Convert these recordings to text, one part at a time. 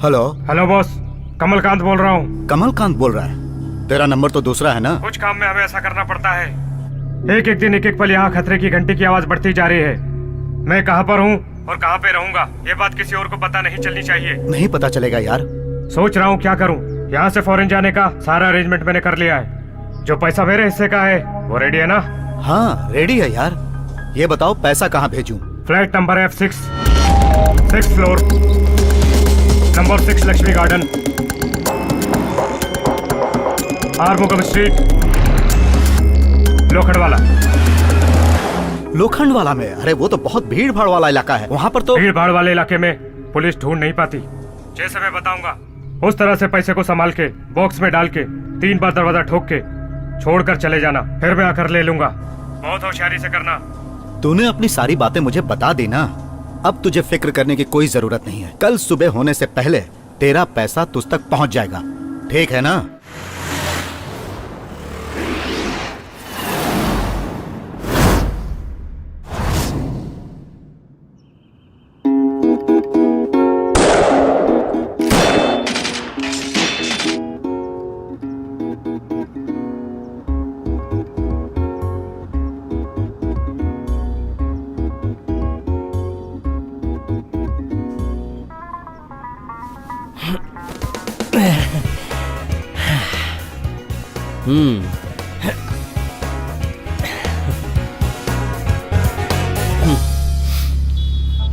Hello. Hello boss, Kamalkant बोल रहा हूँ। कमलकांत बोल रहा है? तेरा नंबर तो दूसरा है ना? कुछ काम में हमें ऐसा करना पड़ता है। एक एक दिन एक एक पल यहाँ खतरे की घंटी की आवाज बढ़ती जा रही है। मैं कहाँ पर हूँ और कहाँ पे रहूंगा, ये बात किसी और को पता नहीं चलनी चाहिए। नहीं पता चलेगा यार। सोच रहा हूँ क्या करूँ। यहाँ से फॉरेन जाने का सारा अरेंजमेंट मैंने कर लिया है। जो पैसा मेरे हिस्से का है वो रेडी है ना? हाँ रेडी है यार। ये बताओ पैसा कहाँ भेजूं? Flat number F6, 6th floor, number 6 Lakshmi garden, Arumugam street, Lokhandwala. Lokhandwala में? अरे वो तो बहुत भीड़ भाड़ वाला इलाका है, वहाँ पर तो। भीड़ भाड़ वाले इलाके में पुलिस ढूंढ नहीं पाती। जैसे मैं बताऊंगा उस तरह से पैसे को संभाल के बॉक्स में डाल के 3 बार दरवाजा ठोक के छोड़कर चले जाना, फिर मैं आकर ले लूंगा। बहुत होशियारी से करना। तूने अपनी सारी बातें मुझे बता दी ना, अब तुझे फिक्र करने की कोई जरूरत नहीं है। कल सुबह होने से पहले तेरा पैसा तुझ तक पहुंच जाएगा, ठीक है ना?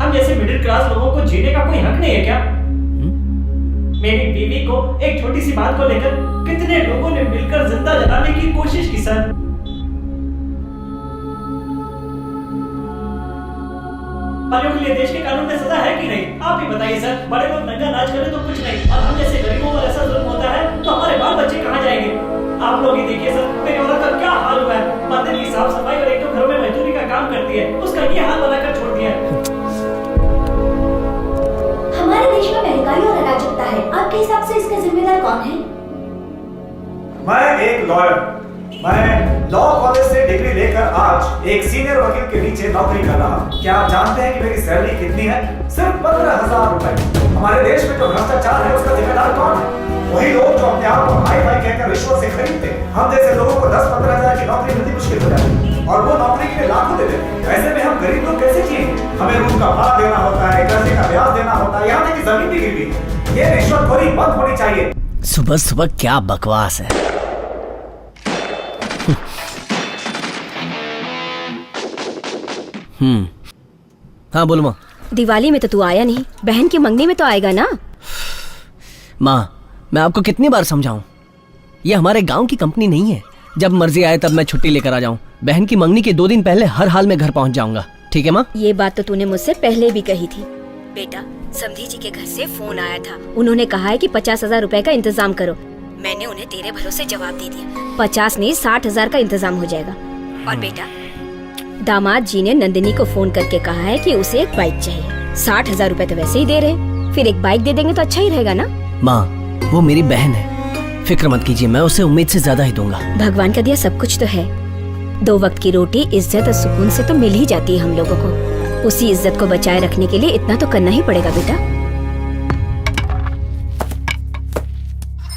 हम जैसे मिडिल क्लास लोगों को जीने का कोई हक नहीं है क्या? मेरी बीवी को एक छोटी सी बात को लेकर कितने लोगों ने मिलकर जिंदा जलाने की कोशिश की सर। के लिए देश के कानून में सजा है कि नहीं, आप ही बताइए सर। बड़े लोग नंगा नाच करें तो कुछ नहीं, और हम जैसे गरीबों पर ऐसा जुल्म होता है तो हमारे बाल बच्चे कहाँ जाएंगे? आप लोग ही देखिए सर, मेरी औरत का क्या हाल हुआ है। मंदिर की साफ सफाई और एक तो घरों में मजदूरी का काम करती है, उसका ये हाल बनाकर छोड़ दिया है। हमारे देश में महंगाई और अराजकता है, आपके हिसाब से इसका जिम्मेदार कौन है? मैं एक लॉयर, मैं लॉ कॉलेज से डिग्री लेकर आज एक सीनियर वकील के नीचे नौकरी कर रहा हूँ। क्या आप जानते हैं कि मेरी सैलरी कितनी है? सिर्फ 15,000 रुपए। हमारे देश में जो भ्रष्टाचार है उसका जिम्मेदार कौन है? वही लोग जो अपने आप को हाई फाई कहकर रिश्वत से खरीदते हैं। हम जैसे लोगों को 10-15 हजार की नौकरी मिलनी मुश्किल हो जाती है और वो नौकरी के लिए लाखों दे देते हैं। ऐसे में हम गरीब लोग कैसे जिएंगे? हमें रूम का भाड़ा देना होता है, कर्जे का ब्याज देना होता है, यहाँ तक कि जमीन भी गिरवी है। ये रिश्वतखोरी बंद होनी चाहिए। सुबह सुबह क्या बकवास है। हाँ बोलो माँ। दिवाली में तो तू आया नहीं, बहन की मंगनी में तो आएगा ना? माँ मैं आपको कितनी बार समझाऊं, ये हमारे गांव की कंपनी नहीं है। जब मर्जी आए तब मैं छुट्टी लेकर आ जाऊं। बहन की मंगनी के 2 दिन पहले हर हाल में घर पहुंच जाऊंगा, ठीक है माँ? ये बात तो तूने मुझसे पहले भी कही थी। बेटा समधी जी के घर से फोन आया था, उन्होंने कहा है कि 50,000 रुपए का इंतजाम करो। मैंने उन्हें तेरे भरोसे जवाब दे दिया, 50 नहीं 60,000 का इंतजाम हो जाएगा। और बेटा दामाद जी ने नंदिनी को फोन करके कहा है कि उसे एक बाइक चाहिए। 60,000 रुपए तो वैसे ही दे रहे, फिर एक बाइक दे देंगे तो अच्छा ही रहेगा ना? माँ वो मेरी बहन है, फिक्र मत कीजिए, मैं उसे उम्मीद से ज्यादा ही दूंगा। भगवान का दिया सब कुछ तो है। 2 वक्त की रोटी इज्जत और सुकून से तो मिल ही जाती है हम लोगों को। उसी इज्जत को बचाए रखने के लिए इतना तो करना ही पड़ेगा बेटा।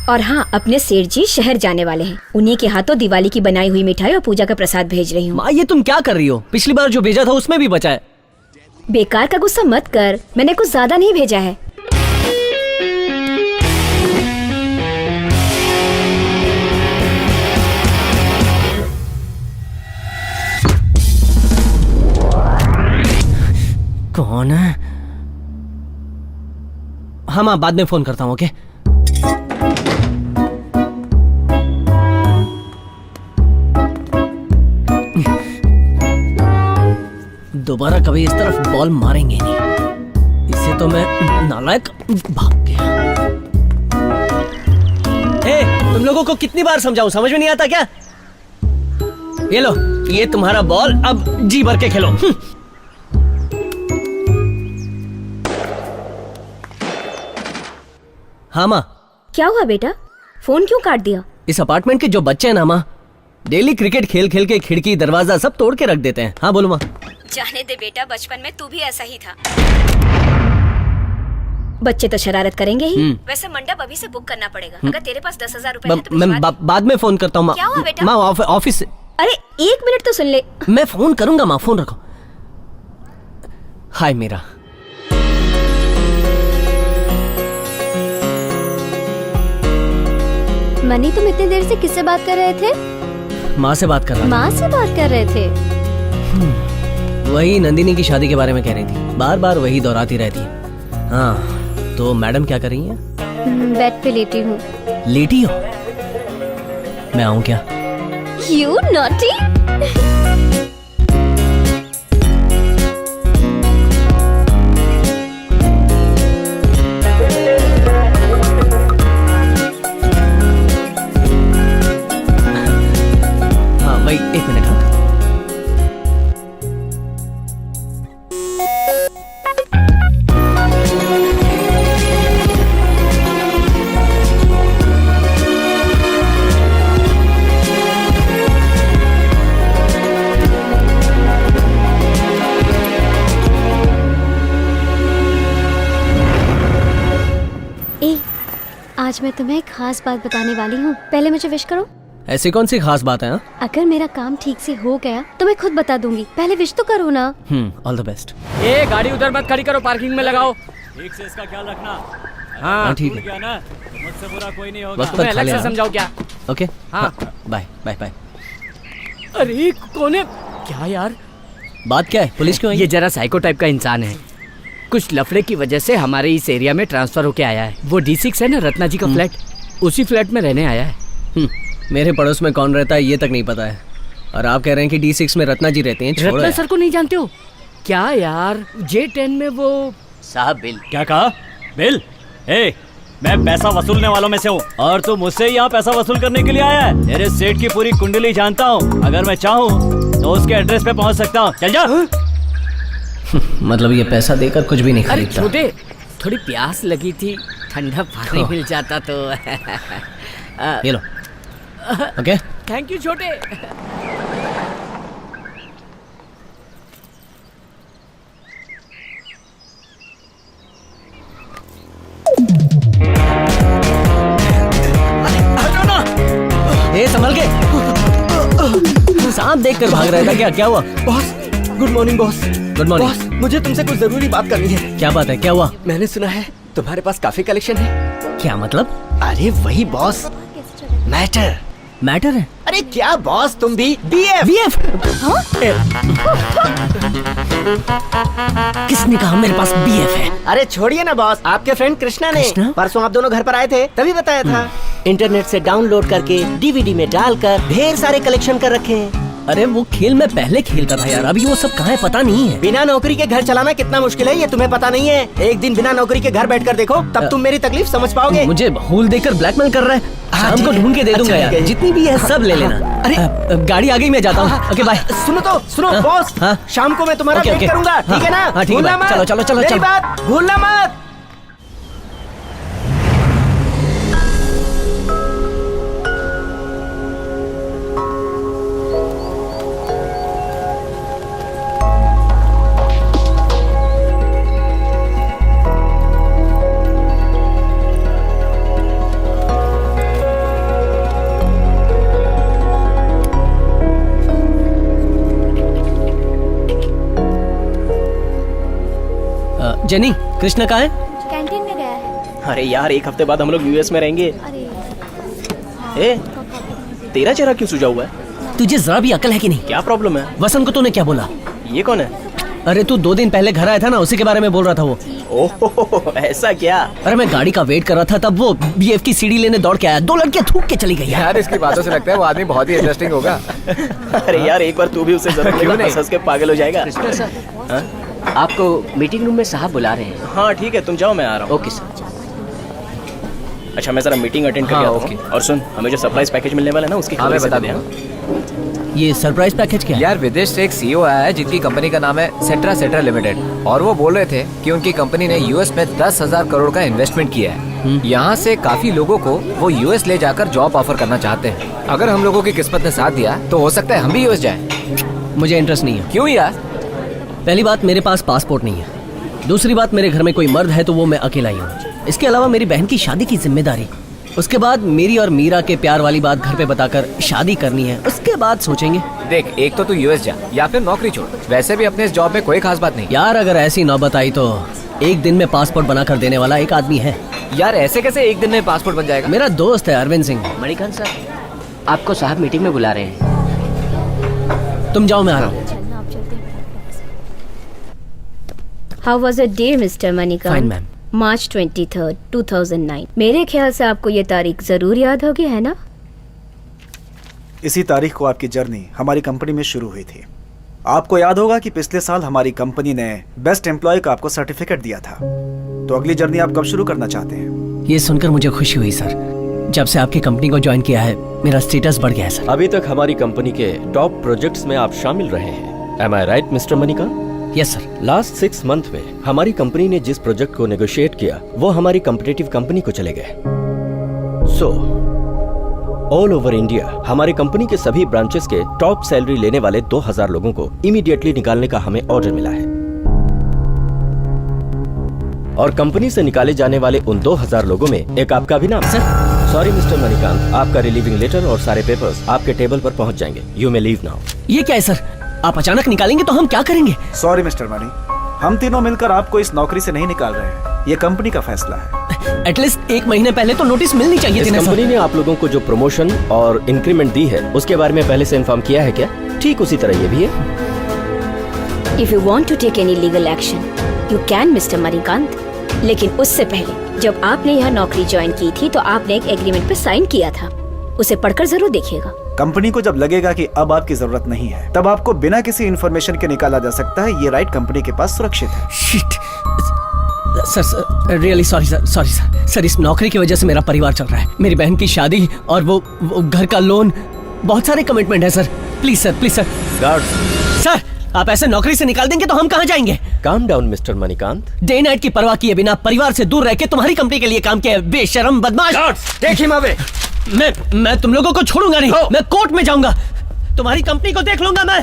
और हाँ, अपने सेठ जी शहर जाने वाले हैं, उन्हीं के हाथों दिवाली की बनाई हुई मिठाई और पूजा का प्रसाद भेज रही हूँ। माँ ये तुम क्या कर रही हो? पिछली बार जो भेजा था उसमें भी बचा है। बेकार का गुस्सा मत कर, मैंने कुछ ज्यादा नहीं भेजा है। कौन है? हाँ माँ बाद में फोन करता हूँ, ओके? दोबारा कभी इस तरफ बॉल मारेंगे नहीं, इससे तो मैं नालायक भाग गया। तुम लोगों को कितनी बार समझाऊं, समझ में नहीं आता क्या? ये लो, ये तुम्हारा बॉल, अब जी भर के खेलो। हाँ माँ। क्या हुआ बेटा, फोन क्यों काट दिया? इस अपार्टमेंट के जो बच्चे हैं ना माँ, डेली क्रिकेट खेल खेल के खिड़की दरवाजा सब तोड़ के रख देते हैं। हाँ बोलो माँ। जाने दे बेटा, बचपन में तू भी ऐसा ही था। बच्चे तो शरारत करेंगे ही। वैसे मंडप अभी से बुक करना पड़ेगा। अगर तेरे पास 10,000 रुपए है तो मैं बाद में फोन करता हूँ। क्या हुआ बेटा? माँ ऑफिस से। अरे 1 मिनट तो सुन ले। मैं फोन करूंगा माँ, फोन रखो। हाय मीरा। मनी, तुम इतनी देर से किससे बात कर रहे थे? माँ से बात कर रहा माँ से बात कर रहे थे? था। वही नंदिनी की शादी के बारे में कह रही थी, बार बार वही दोहराती रहती है। हाँ तो मैडम क्या कर रही हैं? बेड पे लेटी हूँ। लेटी हो? मैं आऊँ क्या? You naughty! हाँ भाई 1 मिनट। हाँ आज मैं तुम्हें एक खास बात बताने वाली हूँ। पहले मुझे विश करो। ऐसी कौन सी खास बात है? हाँ अगर मेरा काम ठीक से हो गया तो मैं खुद बता दूंगी। पहले विश तो करो ना। All the best. ए गाड़ी उधर मत खड़ी करो, पार्किंग में लगाओ। ठीक से इसका ख्याल रखना। हाँ ठीक है। क्या ना, मुझसे बुरा कोई नहीं होगा। वक्त पर खा अलग से लेना। समझाओ क्या? ओके हाँ। Bye bye bye. अरे कौन है? क्या यार, बात क्या है? पुलिस क्यों आई? ये जरा साइको टाइप का इंसान है। कुछ लफड़े की वजह से हमारे इस एरिया में ट्रांसफर होके आया है। वो D6 है ना, रत्ना जी का फ्लैट, उसी फ्लैट में रहने आया है। मेरे पड़ोस में कौन रहता है ये तक नहीं पता है, और आप कह रहे हैं कि D6 में रत्ना जी रहते हैं। छोड़ो रत्ना यार। सर को नहीं जानते हो क्या यार? J10 में वो साहब बिल। क्या कहा? बिल? मैं पैसा वसूलने वालों में से हूँ और तू मुझसे यहाँ पैसा वसूल करने के लिए आया है। मेरे सेठ की पूरी कुंडली जानता हूँ, अगर मैं चाहूँ तो उसके एड्रेस पे पहुँच सकता हूँ। चल जा। मतलब ये पैसा देकर कुछ भी नहीं अरे खरीदता। छोटे, थोड़ी प्यास लगी थी, ठंडा पानी मिल जाता तो। ये लो। ओके थैंक यू छोटे। ए संभल के। सांप देखकर भाग रहा था क्या हुआ? Boss, good morning boss. Good morning. Boss, मुझे तुमसे कुछ जरूरी बात करनी है। क्या बात है? क्या हुआ? मैंने सुना है तुम्हारे पास काफी कलेक्शन है। क्या मतलब? अरे वही बॉस, मैटर। मैटर है? अरे क्या बॉस, तुम भी BF। किसने कहा मेरे पास BF है? अरे छोड़िए ना बॉस, आपके फ्रेंड कृष्णा ने कृष्णा? परसों आप दोनों घर पर आए थे, तभी बताया था। इंटरनेट से डाउनलोड करके DVD में डालकर ढेर सारे कलेक्शन कर रखे हैं। अरे वो खेल मैं पहले खेलता था यार, अभी वो सब कहाँ है पता नहीं है। बिना नौकरी के घर चलाना कितना मुश्किल है ये तुम्हें पता नहीं है। एक दिन बिना नौकरी के घर बैठकर देखो, तब तुम मेरी तकलीफ समझ पाओगे। मुझे हूल देकर ब्लैकमेल कर रहा है। शाम को ठीक है। ढूंढ के दे दूंगा अच्छा, यार, ठीक है। जितनी भी है सब ले लेना। अरे गाड़ी आ गई, मैं जाता हूँ। Okay bye. सुनो हाँ, बॉस, हाँ। शाम को मैं तुम्हारा ओके, वेट ओके। करूंगा, ठीक है ना? हाँ, ठीक है, भूलना बाय। मत। चलो, मेरी चलो। बात भूलना मत। जेनी, कृष्णा कहाँ है? कैंटीन में गया है। अरे यार, एक हफ्ते बाद हम लोग US में रहेंगे। अरे ए, तेरा चेहरा क्यों सूजा हुआ है? तुझे जरा भी अकल है कि नहीं? क्या प्रॉब्लम है? वसंत को तूने क्या बोला? ये कौन है? अरे तू 2 दिन पहले घर आया था ना, उसी के बारे में बोल रहा था वो। ओह ऐसा क्या? अरे मैं गाड़ी का वेट कर रहा था, तब वो BF की सीढ़ी लेने दौड़ के आया, 2 लड़कियां थूक के चली गई यार इसकी बातों से लगता है वो आदमी बहुत ही इंटरेस्टिंग होगा। अरे यार, एक बार तू भी उसे जरा क्यों नहीं हंस के पागल हो जाएगा। आपको मीटिंग रूम में साहब बुला रहे हैं। हाँ ठीक है, तुम जाओ, मैं आ रहा हूँ। Okay sir. अच्छा, मैं जरा मीटिंग अटेंड करके हाँ, आता हूँ। और सुन, हमें जो सरप्राइज पैकेज मिलने वाला है ना, उसकी हाँ, मैं खबर बता दे दूंगा। देना। ये सरप्राइज पैकेज क्या है? यार विदेश से एक CEO आया है जिनकी कंपनी का नाम है सेट्रा लिमिटेड, और वो बोल रहे थे कि उनकी कंपनी ने US में 10,000 करोड़ का इन्वेस्टमेंट किया है। यहाँ से काफी लोगों को वो US ले जाकर जॉब ऑफर करना चाहते हैं। अगर हम लोगों की किस्मत ने साथ दिया तो हो सकता है हम भी US जाएं। मुझे इंटरेस्ट नहीं है। क्यों यार? पहली बात, मेरे पास पासपोर्ट नहीं है। दूसरी बात, मेरे घर में कोई मर्द है तो वो मैं अकेला ही हूँ। इसके अलावा मेरी बहन की शादी की जिम्मेदारी, उसके बाद मेरी और मीरा के प्यार वाली बात घर पे बताकर शादी करनी है, उसके बाद सोचेंगे। देख, एक तो तू यूएस जा या फिर नौकरी छोड़। वैसे भी अपने इस जॉब में कोई खास बात नहीं। यार अगर ऐसी नौबत आई तो एक दिन में पासपोर्ट बना कर देने वाला एक आदमी है। यार ऐसे कैसे एक दिन में पासपोर्ट बन जाएगा? मेरा दोस्त है अरविंद सिंह। मणिकांत सर, आपको साहब मीटिंग में बुला रहे हैं। तुम जाओ, मैं आ रहा हूँ। How was your day, Mr. Manikant? Fine, ma'am. March 23rd, 2009। मेरे ख्याल से आपको ये तारीख जरूर याद होगी, है ना? इसी तारीख को आपकी जर्नी हमारी कंपनी में शुरू हुई थी। आपको याद होगा कि पिछले साल हमारी कंपनी ने बेस्ट एम्प्लॉय का आपको सर्टिफिकेट दिया था। तो अगली जर्नी आप कब शुरू करना चाहते हैं? ये सुनकर मुझे खुशी हुई सर। जब से आपकी कंपनी को ज्वाइन किया है मेरा स्टेटस बढ़ गया है सर। अभी तक हमारी कंपनी के टॉप प्रोजेक्ट्स में आप शामिल रहे हैं। Am I right, mister Manikant? Yes sir. Last 6 month में हमारी कंपनी ने जिस प्रोजेक्ट को नेगोशिएट किया वो हमारी कॉम्पिटिटिव कंपनी को चले गए। सो ऑल ओवर इंडिया हमारी कंपनी के सभी ब्रांचेस के टॉप सैलरी लेने वाले 2000 लोगों को इमीडिएटली निकालने का हमें ऑर्डर मिला है। और कंपनी से निकाले जाने वाले उन 2000 लोगों में एक आपका भी नाम। सर सॉरी मिस्टर मणिकांत, आपका रिलीविंग लेटर और सारे पेपर्स आपके टेबल पर पहुंच जाएंगे। You may leave now. ये क्या है सर? आप अचानक निकालेंगे तो हम क्या करेंगे? सॉरी मिस्टर मणि, हम तीनों मिलकर आपको इस नौकरी से नहीं निकाल रहे हैं। ये कंपनी का फैसला है। एटलीस्ट 1 महीने पहले तो नोटिस मिलनी चाहिए थी ना सर। कंपनी ने आप लोगों को जो प्रमोशन और इंक्रीमेंट दी है उसके बारे में पहले से इन्फॉर्म किया है क्या? ठीक उसी तरह ये भी है। If you want to take any legal action, you can, Mr. Manikant। लेकिन उससे पहले जब आपने यहाँ नौकरी ज्वाइन की थी तो आपने एक एग्रीमेंट पे साइन किया था, उसे पढ़कर जरूर देखिएगा। कंपनी को जब लगेगा कि अब आपकी जरूरत नहीं है तब आपको बिना किसी इन्फॉर्मेशन के निकाला जा सकता है। ये राइट कंपनी के पास सुरक्षित है। Shit sir, really sorry sir. Sorry sir. Sir इस नौकरी की वजह से मेरा परिवार चल रहा है। मेरी बहन की शादी और वो घर का लोन, बहुत सारे कमिटमेंट है sir. Please sir, please sir. Sir आप ऐसे नौकरी से निकाल देंगे तो हम कहाँ जाएंगे? Calm down mister Manikant. Day night की परवाह किए बिना परिवार से दूर रह के तुम्हारी कंपनी के लिए काम किया, बेशरम बदमाश। मैं तुम लोगों को छोड़ूंगा नहीं। मैं कोर्ट में जाऊंगा, तुम्हारी कंपनी को देख लूंगा मैं।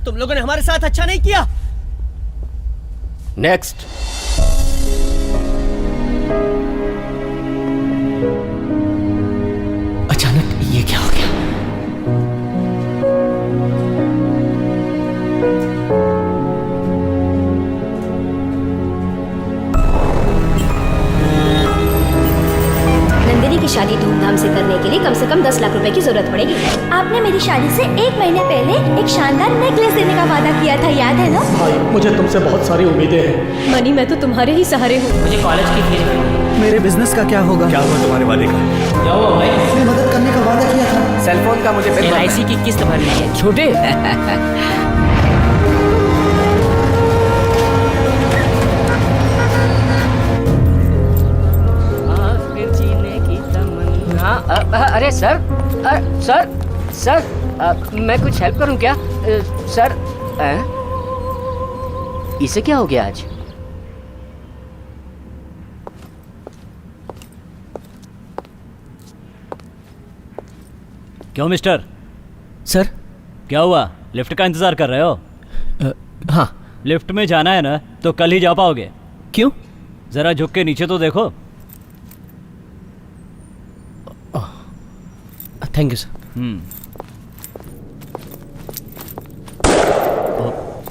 तुम लोगों ने हमारे साथ अच्छा नहीं किया। नेक्स्ट। अचानक ये क्या हो गया? नंदिनी की शादी धूमधाम से करने के लिए कम से कम 10 लाख रुपए की जरूरत पड़ेगी। आपने मेरी शादी से 1 महीने पहले एक शानदार नेकलेस देने का वादा किया था, याद है ना? भाई मुझे तुमसे बहुत सारी उम्मीदें हैं। मनी, मैं तो तुम्हारे ही सहारे हूँ। मुझे कॉलेज की फीस भरनी। मेरे बिजनेस का क्या होगा? क्या हुआ तुम्हारे वादे का? क्या हुआ भाई? मैंने मदद करने का वादा किया था। सेलफोन का मुझे बिल भरना है। LIC की किस्त भरनी है छोटे। अरे सर, सर मैं कुछ हेल्प करूं क्या? सर इसे क्या हो गया आज? क्यों मिस्टर? सर क्या हुआ? लिफ्ट का इंतजार कर रहे हो? हाँ। लिफ्ट में जाना है ना तो कल ही जा पाओगे। क्यों? जरा झुक के नीचे तो देखो। Thank you sir.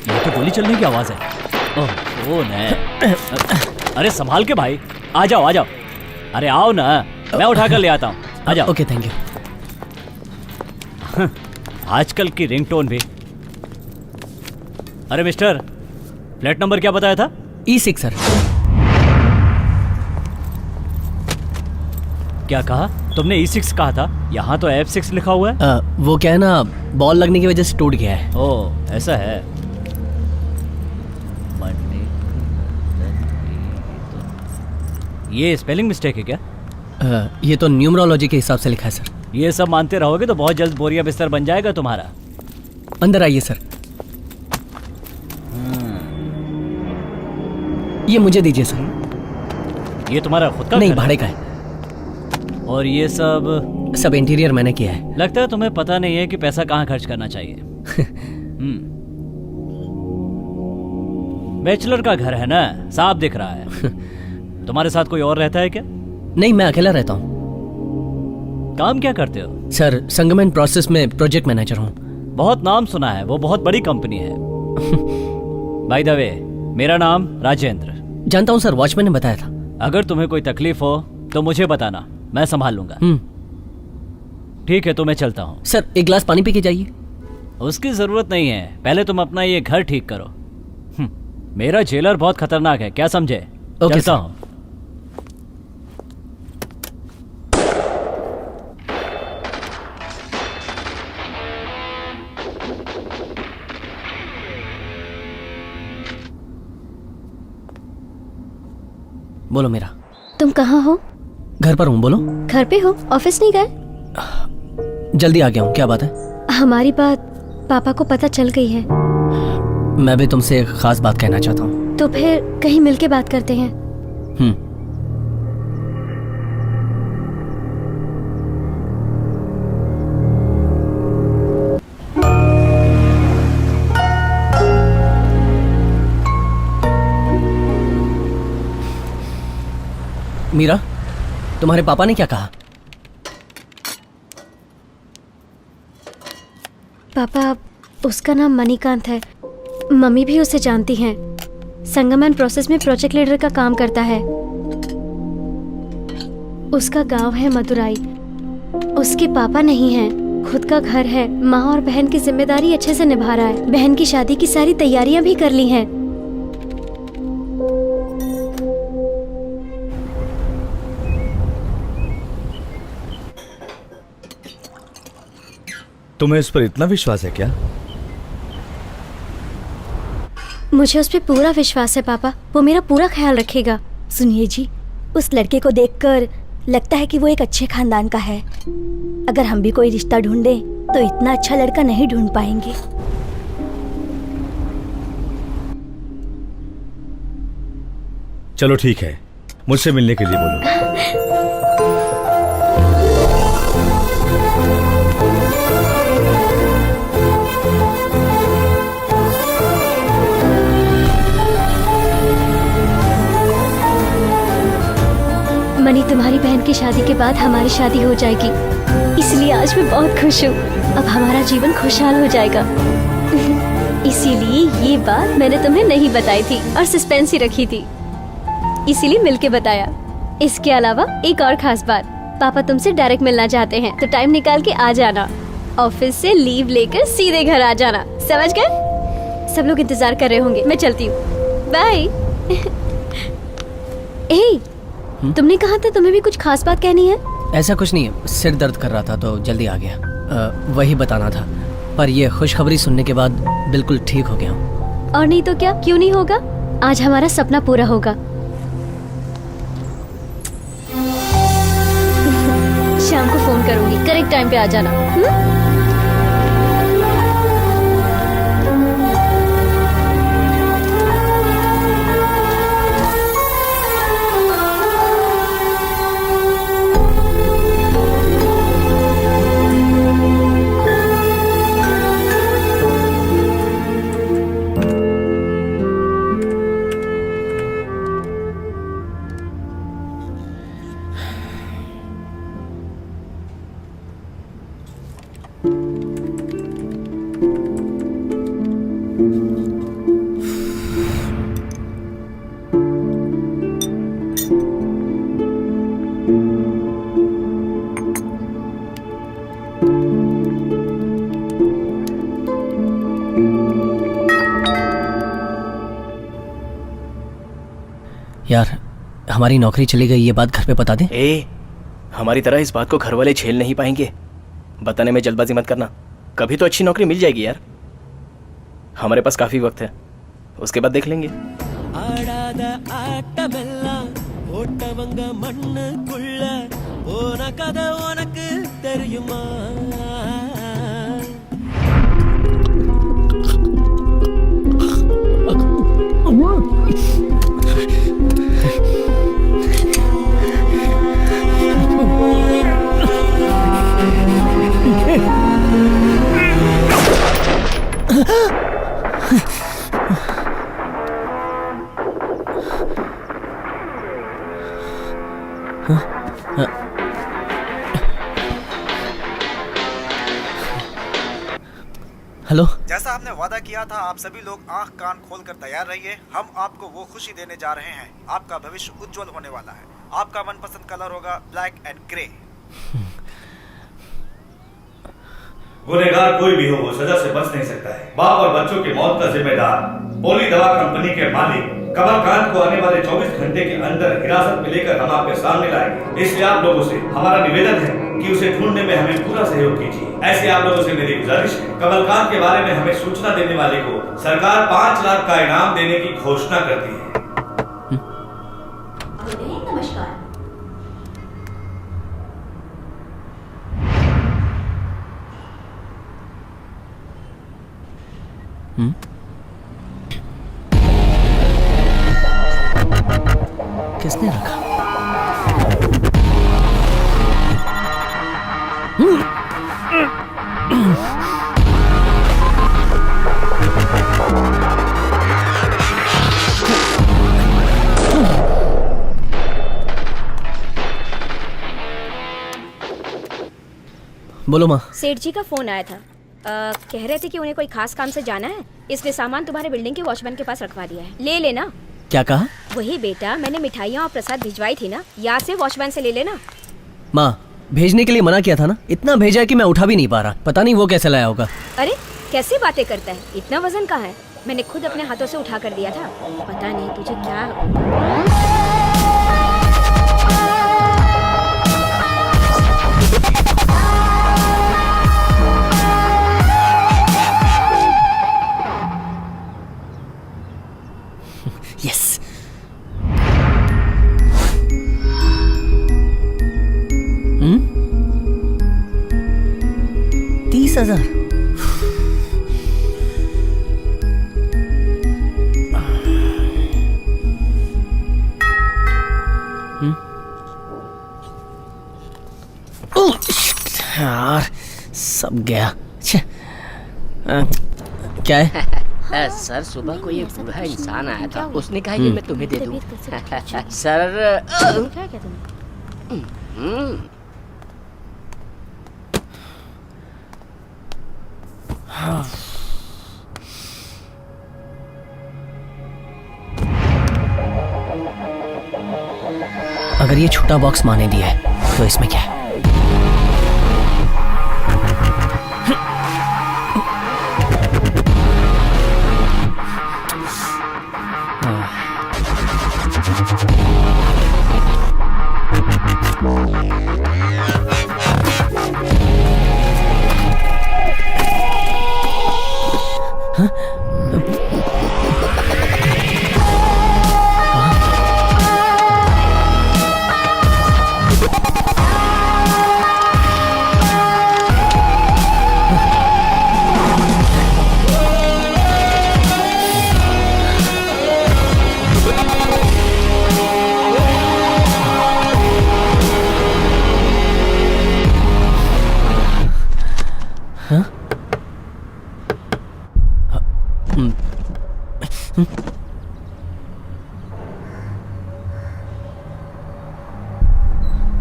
ये तो गोली चलने की आवाज है। ओह नहीं। अरे संभाल के भाई, आ जाओ आ जाओ। अरे आओ ना, मैं उठा कर ले आता हूँ। आ जाओ। Okay thank you. आजकल की रिंगटोन भी। अरे मिस्टर, फ्लैट नंबर क्या बताया था? E6 sir. क्या कहा तुमने? E6 कहा था। यहाँ तो F6 लिखा हुआ है। वो क्या है ना, बॉल लगने की वजह से टूट गया है। ओह ऐसा है। ये स्पेलिंग मिस्टेक है क्या? ये तो न्यूमरोलॉजी के हिसाब से लिखा है सर। ये सब मानते रहोगे तो बहुत जल्द बोरिया बिस्तर बन जाएगा तुम्हारा। अंदर आइए सर। ये मुझे दीजिए सर। ये तुम्हारा खुद का? नहीं, भाड़े का है। और ये सब इंटीरियर मैंने किया है। लगता है तुम्हें पता नहीं है कि पैसा कहाँ खर्च करना चाहिए। बैचलर का घर है ना, साफ दिख रहा है। तुम्हारे साथ कोई और रहता है क्या? नहीं, मैं अकेला रहता हूँ। काम क्या करते हो? सर, संगमन प्रोसेस में प्रोजेक्ट मैनेजर हूँ। बहुत नाम सुना है, वो बहुत बड़ी कंपनी है। बाय द वे, मेरा नाम राजेंद्र। जानता हूँ सर, वॉचमैन ने बताया था। अगर तुम्हें कोई तकलीफ हो तो मुझे बताना, मैं संभाल लूंगा। ठीक है, तो मैं चलता हूँ। सर, एक गिलास पानी पी के जाइए। उसकी जरूरत नहीं है, पहले तुम अपना ये घर ठीक करो। मेरा जेलर बहुत खतरनाक है, क्या समझे? चलता हूँ। बोलो मीरा। तुम कहाँ हो? घर पर हूँ। बोलो। घर पे हो? ऑफिस नहीं गए? जल्दी आ गया हूँ। क्या बात है? हमारी बात पापा को पता चल गई है। मैं भी तुमसे एक खास बात कहना चाहता हूँ। तो फिर कहीं मिलके बात करते हैं। मीरा, तुम्हारे पापा ने क्या कहा? पापा, उसका नाम मणिकांत है। मम्मी भी उसे जानती हैं। संगमन प्रोसेस में प्रोजेक्ट लीडर का काम करता है। उसका गांव है मदुराई। उसके पापा नहीं हैं, खुद का घर है। माँ और बहन की जिम्मेदारी अच्छे से निभा रहा है। बहन की शादी की सारी तैयारियां भी कर ली हैं। तुम्हें इस पर इतना विश्वास है क्या? मुझे उस पर पूरा विश्वास है पापा। वो मेरा पूरा ख्याल रखेगा। सुनिए जी, उस लड़के को देखकर लगता है कि वो एक अच्छे खानदान का है। अगर हम भी कोई रिश्ता ढूंढें तो इतना अच्छा लड़का नहीं ढूंढ पाएंगे। चलो ठीक है, मुझसे मिलने के लिए बोलो। मनी, तुम्हारी बहन की शादी के बाद हमारी शादी हो जाएगी, इसलिए आज मैं बहुत खुश हूँ। अब हमारा जीवन खुशहाल हो जाएगा। इसीलिए ये बात मैंने तुम्हें नहीं बताई थी और सस्पेंस ही रखी थी, इसीलिए मिलके बताया। इसके अलावा एक और खास बात, पापा तुमसे डायरेक्ट मिलना चाहते हैं, तो टाइम निकाल के आ जाना। ऑफिस से लीव लेकर सीधे घर आ जाना, समझ गए? सब लोग इंतजार कर रहे होंगे। मैं चलती हूँ, बाय। तुमने कहा था तुम्हें भी कुछ खास बात कहनी है। ऐसा कुछ नहीं है, सिर दर्द कर रहा था तो जल्दी आ गया। वही बताना था, पर ये खुशखबरी सुनने के बाद बिल्कुल ठीक हो गया हूँ। और नहीं तो क्या, क्यों नहीं होगा? आज हमारा सपना पूरा होगा। शाम को फोन करूंगी, करेक्ट टाइम पे आ जाना। यार, हमारी नौकरी चली गई, ये बात घर पे बता दे। हमारी तरह इस बात को घर वाले झेल नहीं पाएंगे। बताने में जल्दबाजी मत करना, कभी तो अच्छी नौकरी मिल जाएगी यार। हमारे पास काफी वक्त है, उसके बाद देख लेंगे। जैसा हमने वादा किया था, आप सभी लोग आंख कान खोलकर तैयार रहिए। हम आपको वो खुशी देने जा रहे हैं। आपका भविष्य उज्जवल होने वाला है। आपका मनपसंद कलर होगा ब्लैक एंड ग्रे। गुनहगार कोई भी हो, वो सजा से बच नहीं सकता है। बाप और बच्चों की मौत का जिम्मेदार पोली दवा कंपनी के मालिक कमलकांत को आने वाले 24 घंटे के अंदर हिरासत में लेकर हम आपके सामने लाएंगे। इसलिए आप लोगों से हमारा निवेदन है कि उसे ढूंढने में हमें पूरा सहयोग कीजिए। ऐसे आप लोगों से मेरी गुजारिश है, कमलकांत के बारे में हमें सूचना देने वाले को सरकार 5 लाख का इनाम देने की घोषणा करती है। नमस्कार। किसने रखा? बोलो माँ। सेठ जी का फोन आया था। कह रहे थे कि उन्हें कोई खास काम से जाना है, इसलिए सामान तुम्हारे बिल्डिंग के वॉचमैन के पास रखवा दिया है, ले लेना। क्या कहा? वही बेटा, मैंने मिठाइयाँ और प्रसाद भिजवाई थी ना, याद से वॉचमैन से ले लेना। माँ, भेजने के लिए मना किया था ना, इतना भेजा कि मैं उठा भी नहीं पा रहा। पता नहीं वो कैसे लाया होगा। अरे कैसी बातें करता है, इतना वजन कहाँ है? मैंने खुद अपने हाथों से उठा कर दिया था। पता नहीं तुझे क्या। यस। 30,000। यार सब गया। क्या है? सर, सुबह को ये बूढ़ा इंसान आया था, उसने कहा कि मैं तुम्हें दे दूं। सर क्या क्या अगर ये छोटा बॉक्स माने दिया है तो इसमें क्या है?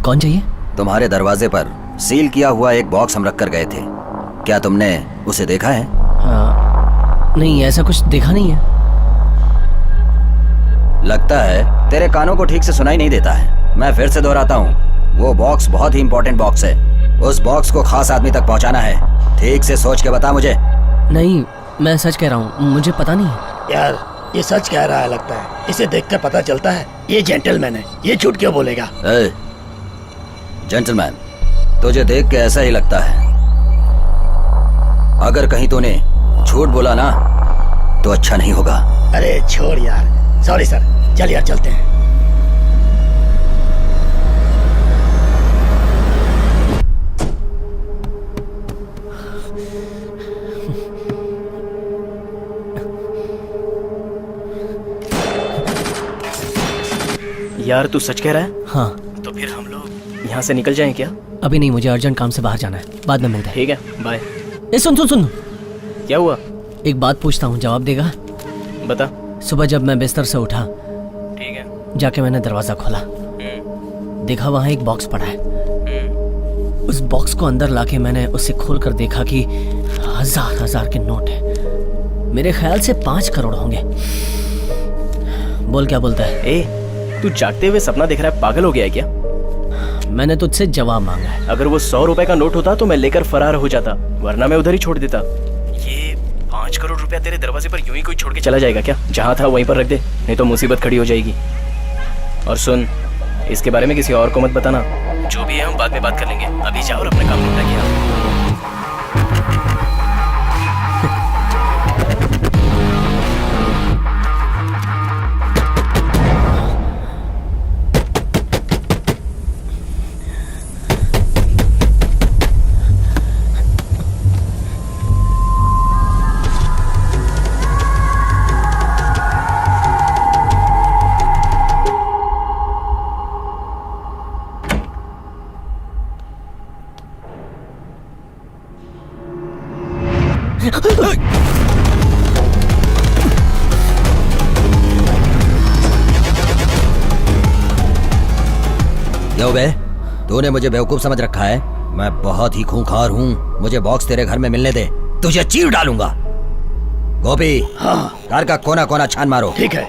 कौन चाहिए? तुम्हारे दरवाजे पर सील किया हुआ एक बॉक्स हम रख कर गए थे, क्या तुमने उसे देखा है? नहीं, ऐसा कुछ देखा नहीं है। लगता है तेरे कानों को ठीक से सुनाई नहीं देता है। मैं फिर से दोहराता हूँ, वो बॉक्स बहुत ही इम्पोर्टेंट बॉक्स है। उस बॉक्स को खास आदमी तक पहुँचाना है। ठीक से सोच के बता मुझे। नहीं, मैं सच कह रहा हूँ, मुझे पता नहीं। यार ये सच कह रहा है लगता है, इसे देखकर पता चलता है ये जेंटलमैन है, ये झूठ क्यों बोलेगा? जेंटलमैन, तुझे देख के ऐसा ही लगता है। अगर कहीं तूने झूठ बोला ना तो अच्छा नहीं होगा। अरे छोड़ यार, सॉरी सर, चल यार चलते हैं। यार तू सच कह रहा है? हाँ। तो फिर हम लोग यहाँ से निकल जाएं क्या? अभी नहीं, मुझे अर्जेंट काम से बाहर जाना है, बाद में मिलते हैं। ठीक है, बाय। ए सुन सुन सुन, क्या हुआ? एक बात पूछता हूँ, जवाब देगा? बता। सुबह जब मैं बिस्तर से उठा, ठीक है, जाके मैंने दरवाजा खोला, देखा वहाँ एक बॉक्स पड़ा है। उस बॉक्स को अंदर लाके मैंने उसे खोल कर देखा कि 1000 के नोट है। मेरे ख्याल से 5 करोड़ होंगे। बोल क्या बोलता है? ए, तू जागते हुए सपना देख रहा है, पागल हो गया है क्या? मैंने तुझसे जवाब मांगा है। अगर वो 100 रुपए का नोट होता तो मैं लेकर फरार हो जाता, वरना मैं उधर ही छोड़ देता। ये 5 करोड़ रुपया तेरे दरवाजे पर यूं ही कोई छोड़ के चला जाएगा क्या? जहाँ था वहीं पर रख दे, नहीं तो मुसीबत खड़ी हो जाएगी। और सुन, इसके बारे में किसी और को मत बताना। जो भी है हम बाद में बात कर लेंगे, अभी जाओ और अपना काम निपटा के यो बे, तूने मुझे बेवकूफ समझ रखा है? मैं बहुत ही खूंखार हूँ। मुझे बॉक्स तेरे घर में मिलने दे, तुझे चीर डालूंगा। गोपी, हाँ, घर का कोना कोना छान मारो। ठीक है।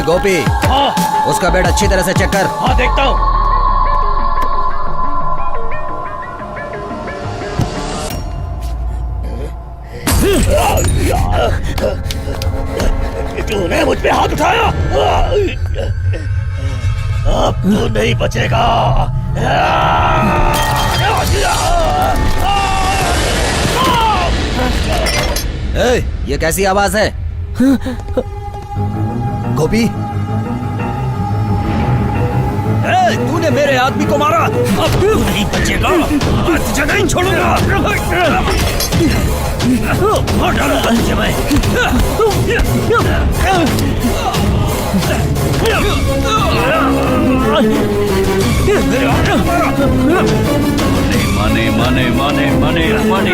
गोपी, हाँ, उसका बेड अच्छी तरह से चेक कर। हाँ, देखता हूँ। तूने मुझ पे हाथ उठाया, अब तू नहीं बचेगा। ये कैसी आवाज है? गोपी, तूने मेरे आदमी को मारा, अब तू नहीं बचेगा। आज तुझे नहीं छोड़ूंगा। मार डालूंगा तुझे मैं। माने माने माने माने माने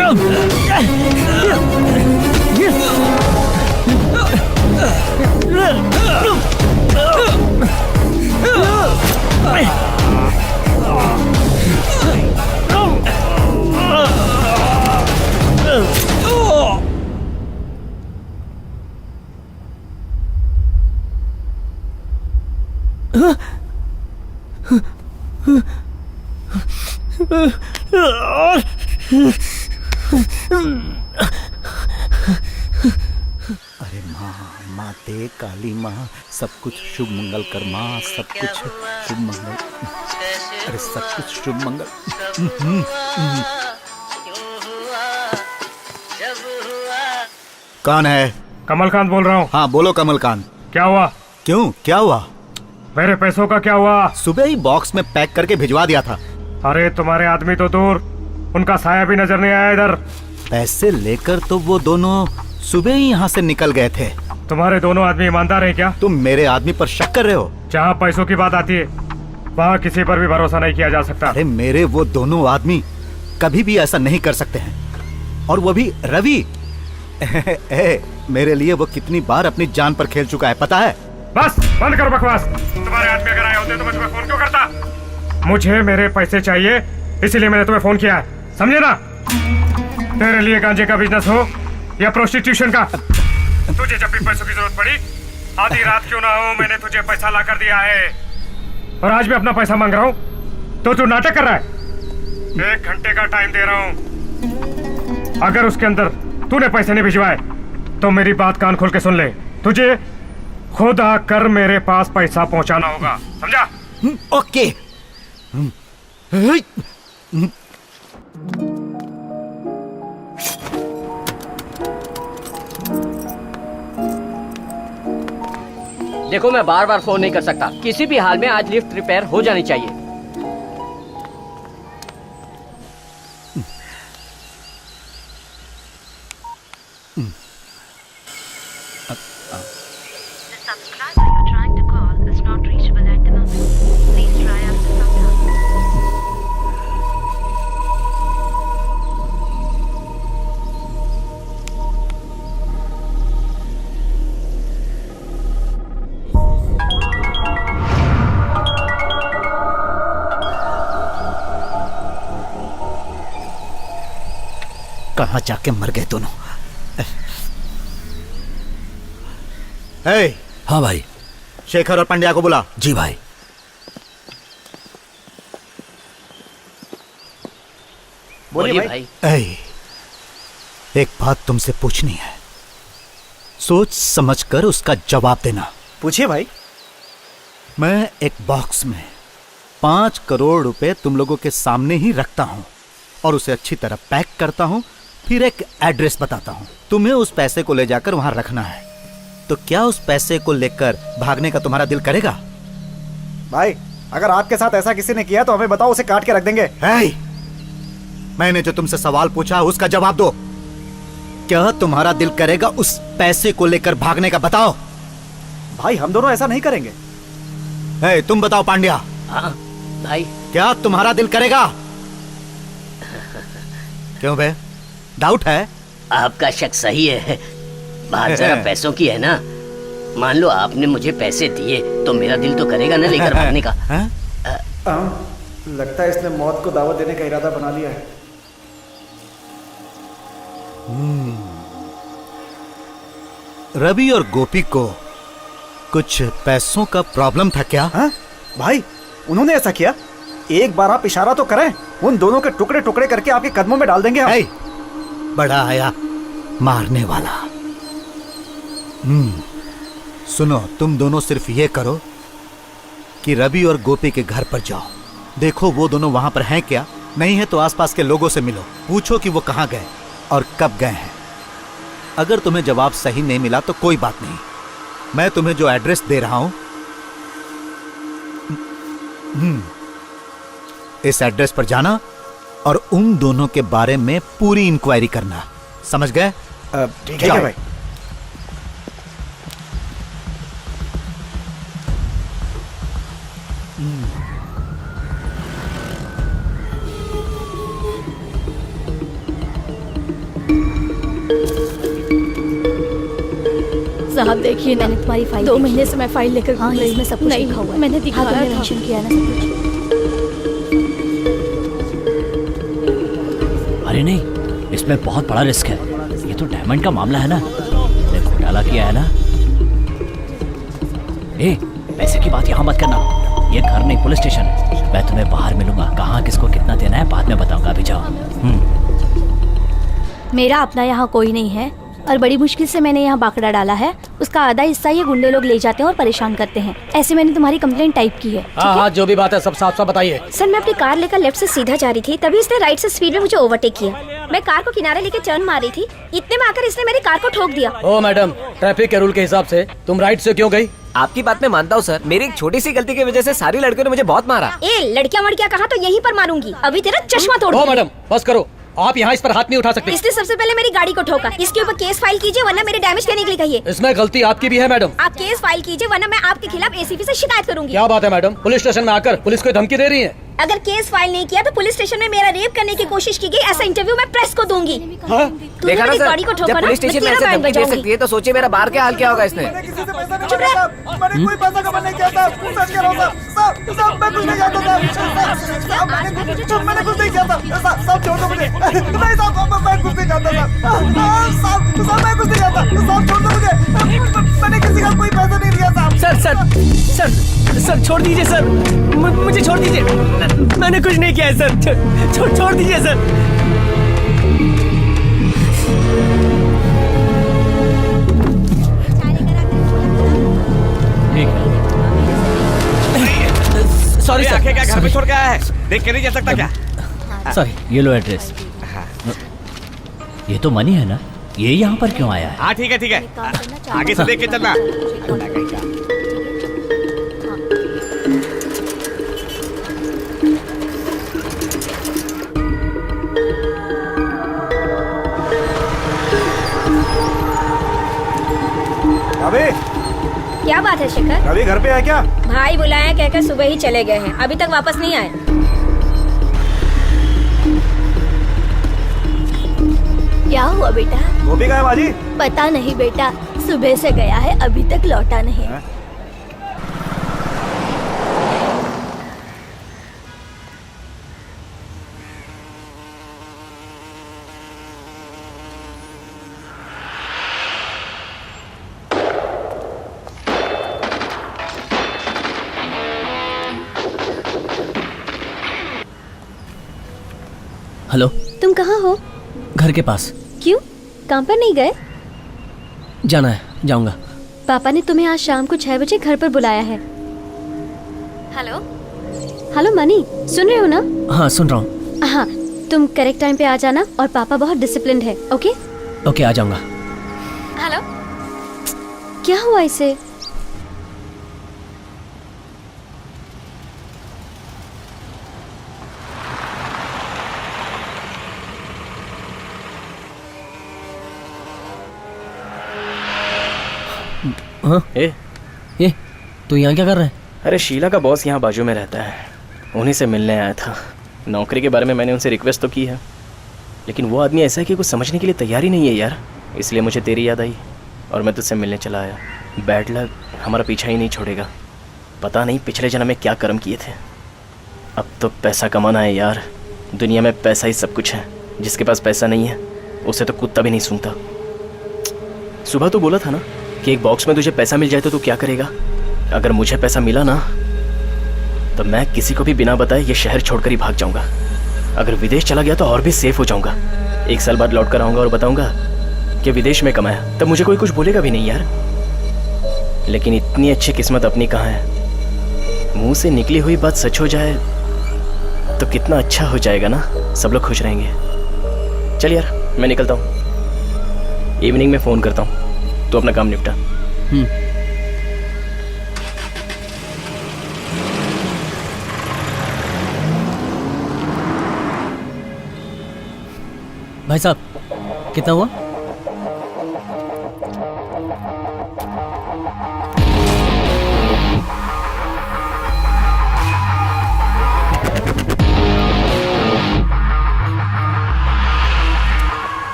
अरे माँ, माते काली माँ, सब कुछ शुभ मंगल कर माँ, सब कुछ शुभ मंगल। अरे सब कुछ शुभ मंगल। कौन है? कमलकांत बोल रहा हूँ। हाँ बोलो कमलकांत। क्या हुआ? क्यों, क्या हुआ? मेरे पैसों का क्या हुआ? सुबह ही बॉक्स में पैक करके भिजवा दिया था। अरे तुम्हारे आदमी तो दूर, उनका साया भी नजर नहीं आया इधर। पैसे लेकर तो वो दोनों सुबह ही यहाँ से निकल गए थे। तुम्हारे दोनों आदमी ईमानदार हैं क्या? तुम मेरे आदमी पर शक कर रहे हो? जहाँ पैसों की बात आती है वहाँ किसी पर भी भरोसा नहीं किया जा सकता। अरे मेरे वो दोनों आदमी कभी भी ऐसा नहीं कर सकते हैं। और वो भी रवि। मेरे लिए वो कितनी बार अपनी जान पर खेल चुका है, पता है? बस बंद करो बकवास। तुम्हारे आदमी अगर आए होते तो मैं तुम्हें फोन क्यों करता? मुझे मेरे पैसे चाहिए, इसीलिए मैंने तुम्हें फोन किया है, समझे ना? तेरे लिए गांजे का बिजनेस हो या प्रोस्टिट्यूशन का, तुझे जब भी पैसों की जरूरत पड़ी, आधी रात क्यों ना हो, मैंने तुझे पैसा ला कर दिया है। और आज भी अपना पैसा मांग रहा हूँ तो तू नाटक कर रहा है। 1 घंटे का टाइम दे रहा हूँ, अगर उसके अंदर तूने पैसे नहीं भिजवाए तो मेरी बात कान खोल के सुन ले, तुझे खुद आकर मेरे पास पैसा पहुंचाना होगा, समझा? ओके। देखो मैं बार बार फोन नहीं कर सकता, किसी भी हाल में आज लिफ्ट रिपेयर हो जानी चाहिए। कहाँ जाके मर गए दोनों? ए, हाँ भाई। शेखर और पंड्या को बुला। जी भाई। बोलिए भाई। ए, एक बात तुमसे पूछनी है, सोच समझकर उसका जवाब देना। पूछिए भाई। मैं एक बॉक्स में 5 करोड़ रुपए तुम लोगों के सामने ही रखता हूं और उसे अच्छी तरह पैक करता हूं, फिर एक एड्रेस बताता हूं। तुम्हें उस पैसे को ले जाकर वहां रखना है। तो क्या उस पैसे को लेकर भागने का तुम्हारा दिल करेगा? भाई अगर आपके साथ ऐसा किसी ने किया तो हमें बताओ, उसे काट के रख देंगे। मैंने जो तुमसे सवाल पूछा उसका जवाब दो। क्या तुम्हारा दिल करेगा उस पैसे को लेकर भागने का? बताओ। भाई हम दोनों ऐसा नहीं करेंगे। तुम बताओ पांड्या। हाँ भाई। क्या तुम्हारा दिल करेगा? क्यों बे, डाउट है? आपका शक सही है, बात जरा पैसों की है ना। मान लो आपने मुझे पैसे दिए तो मेरा दिल तो करेगा ना लेकर भागने का। लगता है इसने मौत को दावत देने का इरादा बना लिया है। रवि और गोपी को कुछ पैसों का प्रॉब्लम था क्या? भाई उन्होंने ऐसा किया? एक बार आप इशारा तो करें, उन दोनों के टुकड़े टुकड़े करके आपके कदमों में डाल देंगे हम। बड़ा आया मारने वाला। सुनो, तुम दोनों सिर्फ ये करो कि रवि और गोपी के घर पर जाओ, देखो वो दोनों वहां पर हैं क्या। नहीं है तो आसपास के लोगों से मिलो, पूछो कि वो कहां गए और कब गए हैं। अगर तुम्हें जवाब सही नहीं मिला तो कोई बात नहीं, मैं तुम्हें जो एड्रेस दे रहा हूं इस एड्रेस पर जाना और उन दोनों के बारे में पूरी इंक्वायरी करना। समझ गए? ठीक है भाई। साहब देखिए, मैंने तुम्हारी फाइल 2 महीने से मैं फाइल लेकर घूम रही हूं। इसमें सब कुछ लिखा हुआ है। मैंने दिखाया था, मेंशन किया ना सब कुछ। अरे नहीं, इसमें बहुत बड़ा रिस्क है। ये तो डायमंड का मामला है ना, ने घोटाला किया है ना। पैसे की बात यहाँ मत करना, ये घर नहीं पुलिस स्टेशन है। मैं तुम्हें बाहर मिलूंगा, कहाँ किसको कितना देना है बाद में बताऊंगा। अभी जाओ। मेरा अपना यहाँ कोई नहीं है और बड़ी मुश्किल से मैंने यहाँ बाकड़ा डाला है। उसका आधा हिस्सा ये गुंडे लोग ले जाते हैं और परेशान करते हैं। ऐसे मैंने तुम्हारी कंप्लेंट टाइप की है। हाँ, जो भी बात है सब साफ साफ बताइए। सर मैं अपनी कार लेकर लेफ्ट से सीधा जा रही थी, तभी इसने राइट से स्पीड में मुझे ओवरटेक किया। मैं कार को किनारे लेकर टर्न मार रही थी, इतने में आकर इसने मेरी कार को ठोक दिया। ओ मैडम, ट्रैफिक के रूल के हिसाब से तुम राइट से क्यों गई? आपकी बात मैं मानता हूँ सर, मेरी एक छोटी सी गलती की वजह से सारी लड़कियों ने मुझे बहुत मारा। लड़कियां वड़कियां कहा तो यहीं पर मारूंगी, अभी तेरा चश्मा तोड़। ओ मैडम बस करो, आप यहाँ इस पर हाथ नहीं उठा सकते। इसने सबसे पहले मेरी गाड़ी को ठोका, इसके ऊपर केस फाइल कीजिए वरना मेरे डैमेज करने के लिए कहिए। इसमें गलती आपकी भी है मैडम। आप केस फाइल कीजिए वरना मैं आपके खिलाफ एसीपी से शिकायत करूंगी। क्या बात है मैडम, पुलिस स्टेशन में आकर पुलिस को धमकी दे रही है? अगर केस फाइल नहीं किया तो पुलिस स्टेशन में मेरा रेप करने की कोशिश की गई, ऐसा इंटरव्यू मैं प्रेस को दूंगी। देखा ना सर, जब पुलिस स्टेशन में ऐसे धमकी दे सकती है तो सोचिए मेरा बाहर क्या हाल क्या होगा। इसने चुप रह। मैंने कोई पैसा कमाने नहीं किया था, सच कह रहा हूं साहब, मैं कुछ नहीं जानता साहब, मैंने कुछ नहीं किया था साहब, छोड़ दो मुझे। नहीं साहब, मैं कुछ नहीं जानता साहब, मैं कुछ नहीं जानता साहब, छोड़ दो मुझे। मैंने किसी का कोई पैसा नहीं लिया साहब। सर छोड़ दीजिए सर, मुझे छोड़ दीजिए, मैंने कुछ नहीं किया है सर, छोड़ दीजिए सर। सॉरी सर, क्या घर में छोड़ के आया है, देख के नहीं जा सकता क्या? सॉरी, ये लो एड्रेस। ये तो मनी है ना, ये यहाँ पर क्यों आया है? हाँ ठीक है, आगे से देख के चलना। अबे क्या बात है शिखर? रवि घर पे है क्या? भाई बुलाया कहकर सुबह ही चले गए हैं, अभी तक वापस नहीं आए। क्या हुआ बेटा? गोपी कहाँ है बाजी? पता नहीं बेटा, सुबह से गया है, अभी तक लौटा नहीं। हेलो, तुम कहाँ हो? घर के पास। क्यों, काम पर नहीं गए? जाना है, जाऊंगा। पापा ने तुम्हें आज शाम को 6 बजे घर पर बुलाया है। हेलो हेलो मनी, सुन रहे हो ना? हाँ सुन रहा हूँ। हाँ, तुम करेक्ट टाइम पे आ जाना और पापा बहुत डिसिप्लिन्ड है। ओके ओके, आ जाऊंगा। हेलो, क्या हुआ इसे? हाँ? ये तू यहाँ क्या कर रहा है? अरे शीला का बॉस यहाँ बाजू में रहता है, उन्हीं से मिलने आया था। नौकरी के बारे में मैंने उनसे रिक्वेस्ट तो की है, लेकिन वो आदमी ऐसा है कि कुछ समझने के लिए तैयार ही नहीं है यार। इसलिए मुझे तेरी याद आई और मैं तुझसे मिलने चला आया। बैड लक हमारा पीछा ही नहीं छोड़ेगा। पता नहीं पिछले जन्म में क्या कर्म किए थे। अब तो पैसा कमाना है यार, दुनिया में पैसा ही सब कुछ है। जिसके पास पैसा नहीं है उसे तो कुत्ता भी नहीं सूंघता। सुबह तो बोला था ना कि एक बॉक्स में तुझे पैसा मिल जाए तो तू क्या करेगा? अगर मुझे पैसा मिला ना तो मैं किसी को भी बिना बताए ये शहर छोड़कर ही भाग जाऊंगा। अगर विदेश चला गया तो और भी सेफ हो जाऊंगा। 1 साल बाद लौट कर आऊंगा और बताऊंगा कि विदेश में कमाया, तब मुझे कोई कुछ बोलेगा भी नहीं यार। लेकिन इतनी अच्छी किस्मत अपनी कहाँ है? मुंह से निकली हुई बात सच हो जाए तो कितना अच्छा हो जाएगा ना, सब लोग खुश रहेंगे। चल यार मैं निकलता हूँ, इवनिंग में फ़ोन करता हूँ, तो अपना काम निपटा। भाई साहब, कितना हुआ?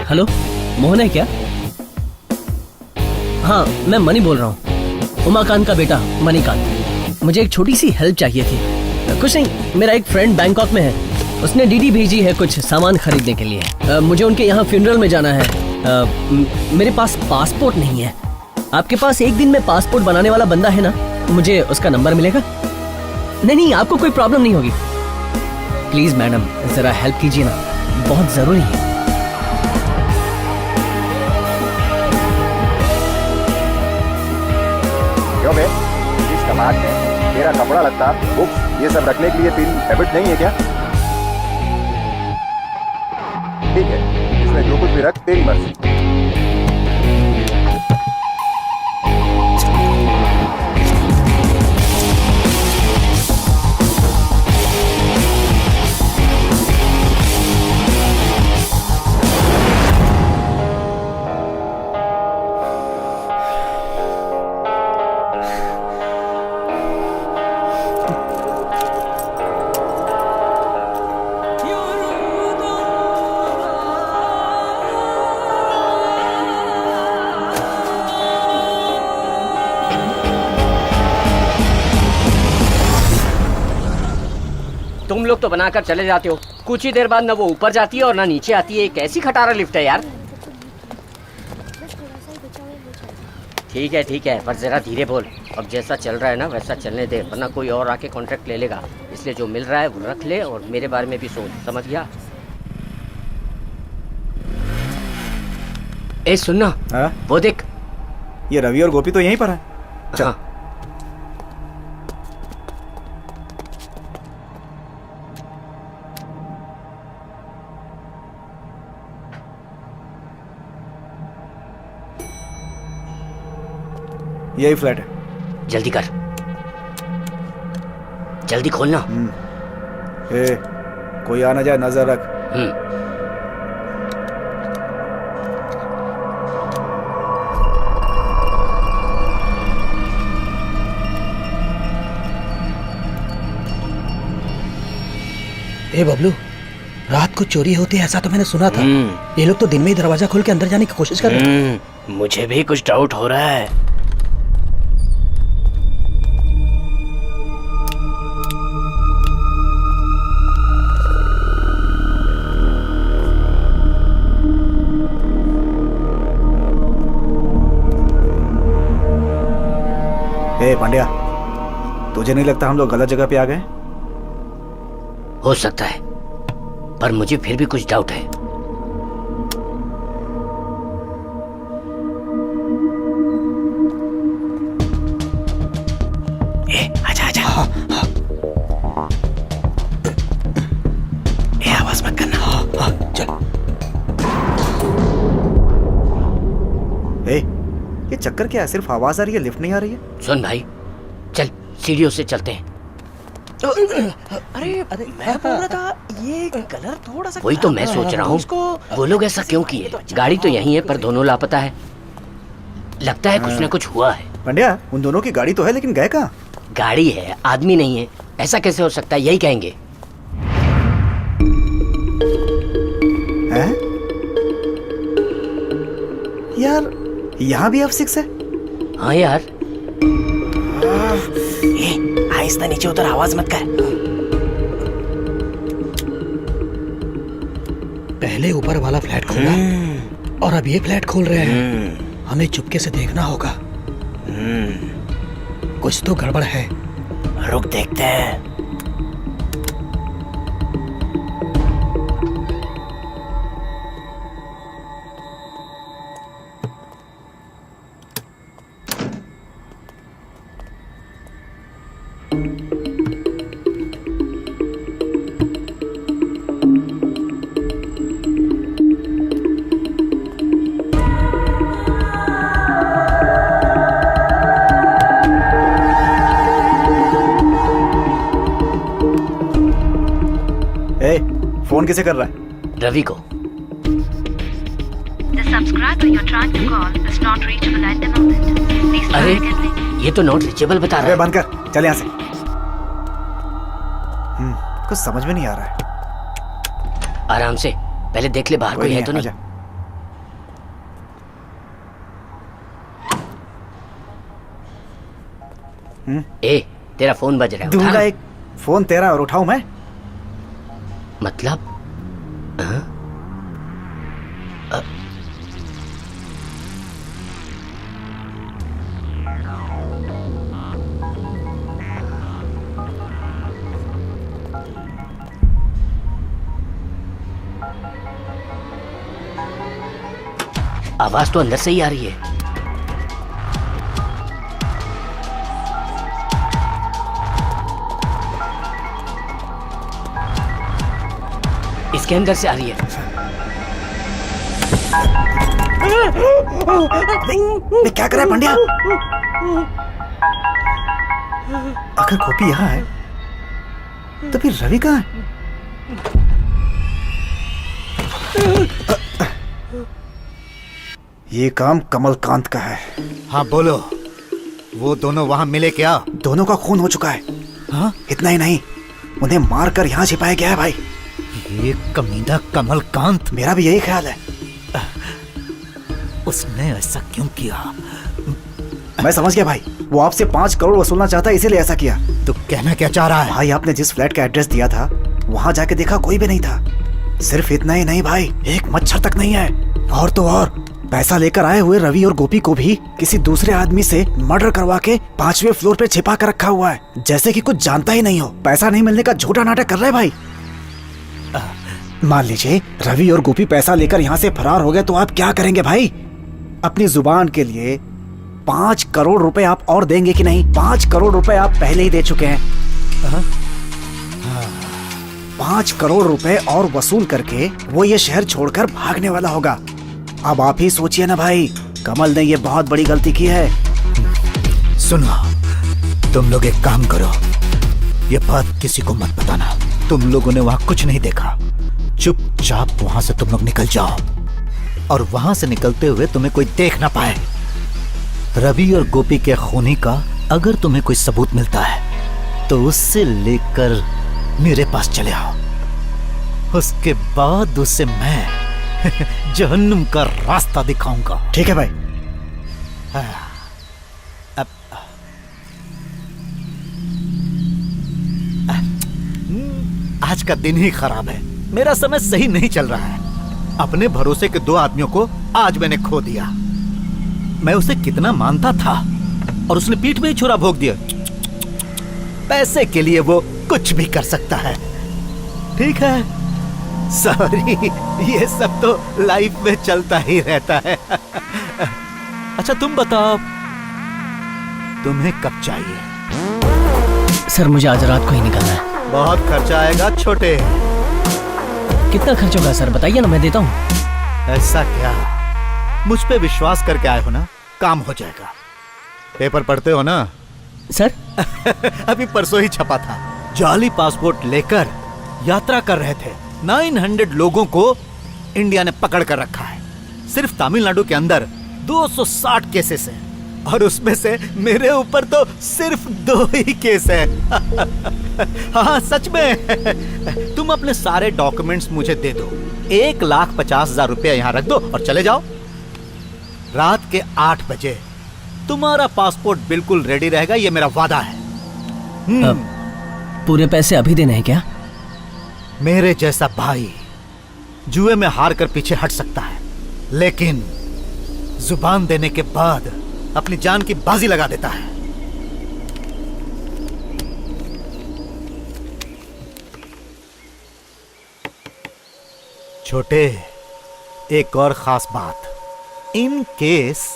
हेलो, मोहन है क्या? हाँ, मैं मनी बोल रहा हूँ, उमाकांत का बेटा मणिकांत। मुझे एक छोटी सी हेल्प चाहिए थी। कुछ नहीं, मेरा एक फ्रेंड बैंकॉक में है, उसने डीडी भेजी है कुछ सामान खरीदने के लिए। मुझे उनके यहाँ फ्यूनरल में जाना है। मेरे पास पासपोर्ट नहीं है। आपके पास एक दिन में पासपोर्ट बनाने वाला बंदा है ना? मुझे उसका नंबर मिलेगा? नहीं, आपको कोई प्रॉब्लम नहीं होगी। प्लीज मैडम, जरा हेल्प कीजिए ना, बहुत जरूरी है। इस कमाट में तेरा कपड़ा लगता, बुक्स, ये सब रखने के लिए तेरी हैबिट नहीं है क्या? ठीक है, इसमें जो कुछ भी रख, तेरी मर्जी। तुम लोग तो बनाकर चले जाते हो, कुछ ही देर बाद ना वो ऊपर जाती है और ना नीचे आती है। कैसी खटारा लिफ्ट है यार। ठीक है, पर जरा धीरे बोल। अब जैसा चल रहा है ना वैसा चलने दे, वरना कोई और आके कॉन्ट्रैक्ट ले लेगा। इसलिए जो मिल रहा है वो रख ले और मेरे बारे में भी सोच, समझ गया? ए सुनना, वो देख, ये रवि और गोपी तो यहीं पर है। चल। यही फ्लैट है। जल्दी कर, जल्दी खोलना। ए, कोई आ ना जाए, नजर रख। ए बबलू, रात को चोरी होती है ऐसा तो मैंने सुना था। ये लोग तो दिन में ही दरवाजा खोल के अंदर जाने की कोशिश कर रहे हैं। मुझे भी कुछ डाउट हो रहा है। ए पांड्या, तुझे नहीं लगता हम लोग गलत जगह पे आ गए? हो सकता है, पर मुझे फिर भी कुछ डाउट है। ए, आजा आजा। हाँ, हाँ। ए, आवाज मत करना। हाँ, हाँ, चल। ए, ये चक्कर क्या है? सिर्फ आवाज आ रही है, लिफ्ट नहीं आ रही है। सुन भाई, चल सीढ़ियों से चलते हैं। अरे मैं बोल रहा था ये कलर थोड़ा सा। वही तो मैं सोच रहा हूँ, वो लोग ऐसा क्यों किए? गाड़ी तो यहीं है पर दोनों लापता है। लगता है कुछ न कुछ हुआ है। पांड्या, उन दोनों की गाड़ी तो है लेकिन गए कहाँ? गाड़ी है, आदमी नहीं है। ऐसा कैसे हो सकता है? यही कहेंगे। हैं? यार, यहाँ भी F6 है। हाँ यार। आहिस्ता नीचे उतर, आवाज मत कर। पहले ऊपर वाला फ्लैट खोला और अब ये फ्लैट खोल रहे हैं। हमें चुपके से देखना होगा। कुछ तो गड़बड़ है। रुक देखते हैं। फोन किसे कर रहा है? रवि को। अरे ये तो नॉट रीचेबल बता रहा है। बंद कर, चल यहाँ से। कुछ समझ में नहीं आ रहा है। आराम से, पहले देख ले बाहर कोई है तो नहीं। ए, तेरा फोन बज रहा है। दूंगा एक फोन तेरा और उठाऊं मैं? मतलब आवाज तो अंदर से ही आ रही है। इसके अंदर से आ रही है। क्या कर रहा है पांड्या? अगर गोपी यहाँ है तो फिर रवि कहाँ है? ये काम कमलकांत का है। हाँ बोलो, वो दोनों वहां मिले क्या? दोनों का खून हो चुका है। हाँ? इतना ही नहीं, उन्हें मारकर यहाँ छिपाया गया है भाई। ये कमीना कमलकांत। मेरा भी यही ख्याल है। उसने ऐसा क्यों किया? मैं समझ गया भाई, वो आपसे 5 करोड़ वसूलना चाहता है, इसीलिए ऐसा किया। तो कहना क्या चाह रहा है? भाई आपने जिस फ्लैट का एड्रेस दिया था वहां जाके देखा, कोई भी नहीं था। सिर्फ इतना ही नहीं भाई, एक मच्छर तक नहीं है। और तो और पैसा लेकर आए हुए रवि और गोपी को भी किसी दूसरे आदमी से मर्डर करवा के 5वें फ्लोर पे छिपा कर रखा हुआ है, जैसे कि कुछ जानता ही नहीं हो। पैसा नहीं मिलने का झूठा नाटक कर रहे भाई। मान लीजिए रवि और गोपी पैसा लेकर यहाँ से फरार हो गए तो आप क्या करेंगे भाई? अपनी जुबान के लिए 5 करोड़ रुपए आप और देंगे कि नहीं? 5 करोड़ रुपए आप पहले ही दे चुके हैं। 5 करोड़ रुपए और वसूल करके वो ये शहर छोड़कर भागने वाला होगा। अब आप ही सोचिए ना भाई, कमल ने ये बहुत बड़ी गलती की है। सुनो, तुम लोग एक काम करो, ये बात किसी को मत बताना। तुम लोगों ने वहां कुछ नहीं देखा। चुपचाप वहां से तुम लोग निकल जाओ और वहां से निकलते हुए तुम्हें कोई देख ना पाए। रवि और गोपी के खूनी का अगर तुम्हें कोई सबूत मिलता है तो उससे लेकर मेरे पास चले आओ। उसके बाद उसे मैं जहन्नुम का रास्ता दिखाऊंगा। ठीक है भाई। आज का दिन ही खराब है, मेरा समय सही नहीं चल रहा है। अपने भरोसे के 2 आदमियों को आज मैंने खो दिया। मैं उसे कितना मानता था और उसने पीठ में ही छुरा भोंक दिया। पैसे के लिए वो कुछ भी कर सकता है। ठीक है, सॉरी, ये सब तो लाइफ में चलता ही रहता है। अच्छा तुम बताओ, तुम्हें कब चाहिए? सर मुझे आज रात को ही निकलना है। बहुत खर्चा आएगा छोटे। कितना खर्च होगा सर, बताइए ना, मैं देता हूँ। ऐसा क्या? मुझ पे विश्वास करके आए हो ना, काम हो जाएगा। पेपर पढ़ते हो ना सर? अभी परसों ही छपा था। जाली पासपोर्ट लेकर यात्रा कर रहे थे 900 लोगों को इंडिया ने पकड़ कर रखा है। सिर्फ तमिलनाडु के अंदर 260 केसेस हैं और उसमें से मेरे ऊपर तो सिर्फ 2 ही केस है। हाँ सच में। तुम अपने सारे डॉक्यूमेंट्स मुझे दे दो, 1,50,000 रुपया यहाँ रख दो और चले जाओ। रात के 8 बजे तुम्हारा पासपोर्ट बिल्कुल रेडी रहेगा, ये मेरा वादा है। पूरे पैसे अभी देने हैं क्या? मेरे जैसा भाई जुए में हार कर पीछे हट सकता है, लेकिन जुबान देने के बाद अपनी जान की बाजी लगा देता है। छोटे, एक और खास बात, इन केस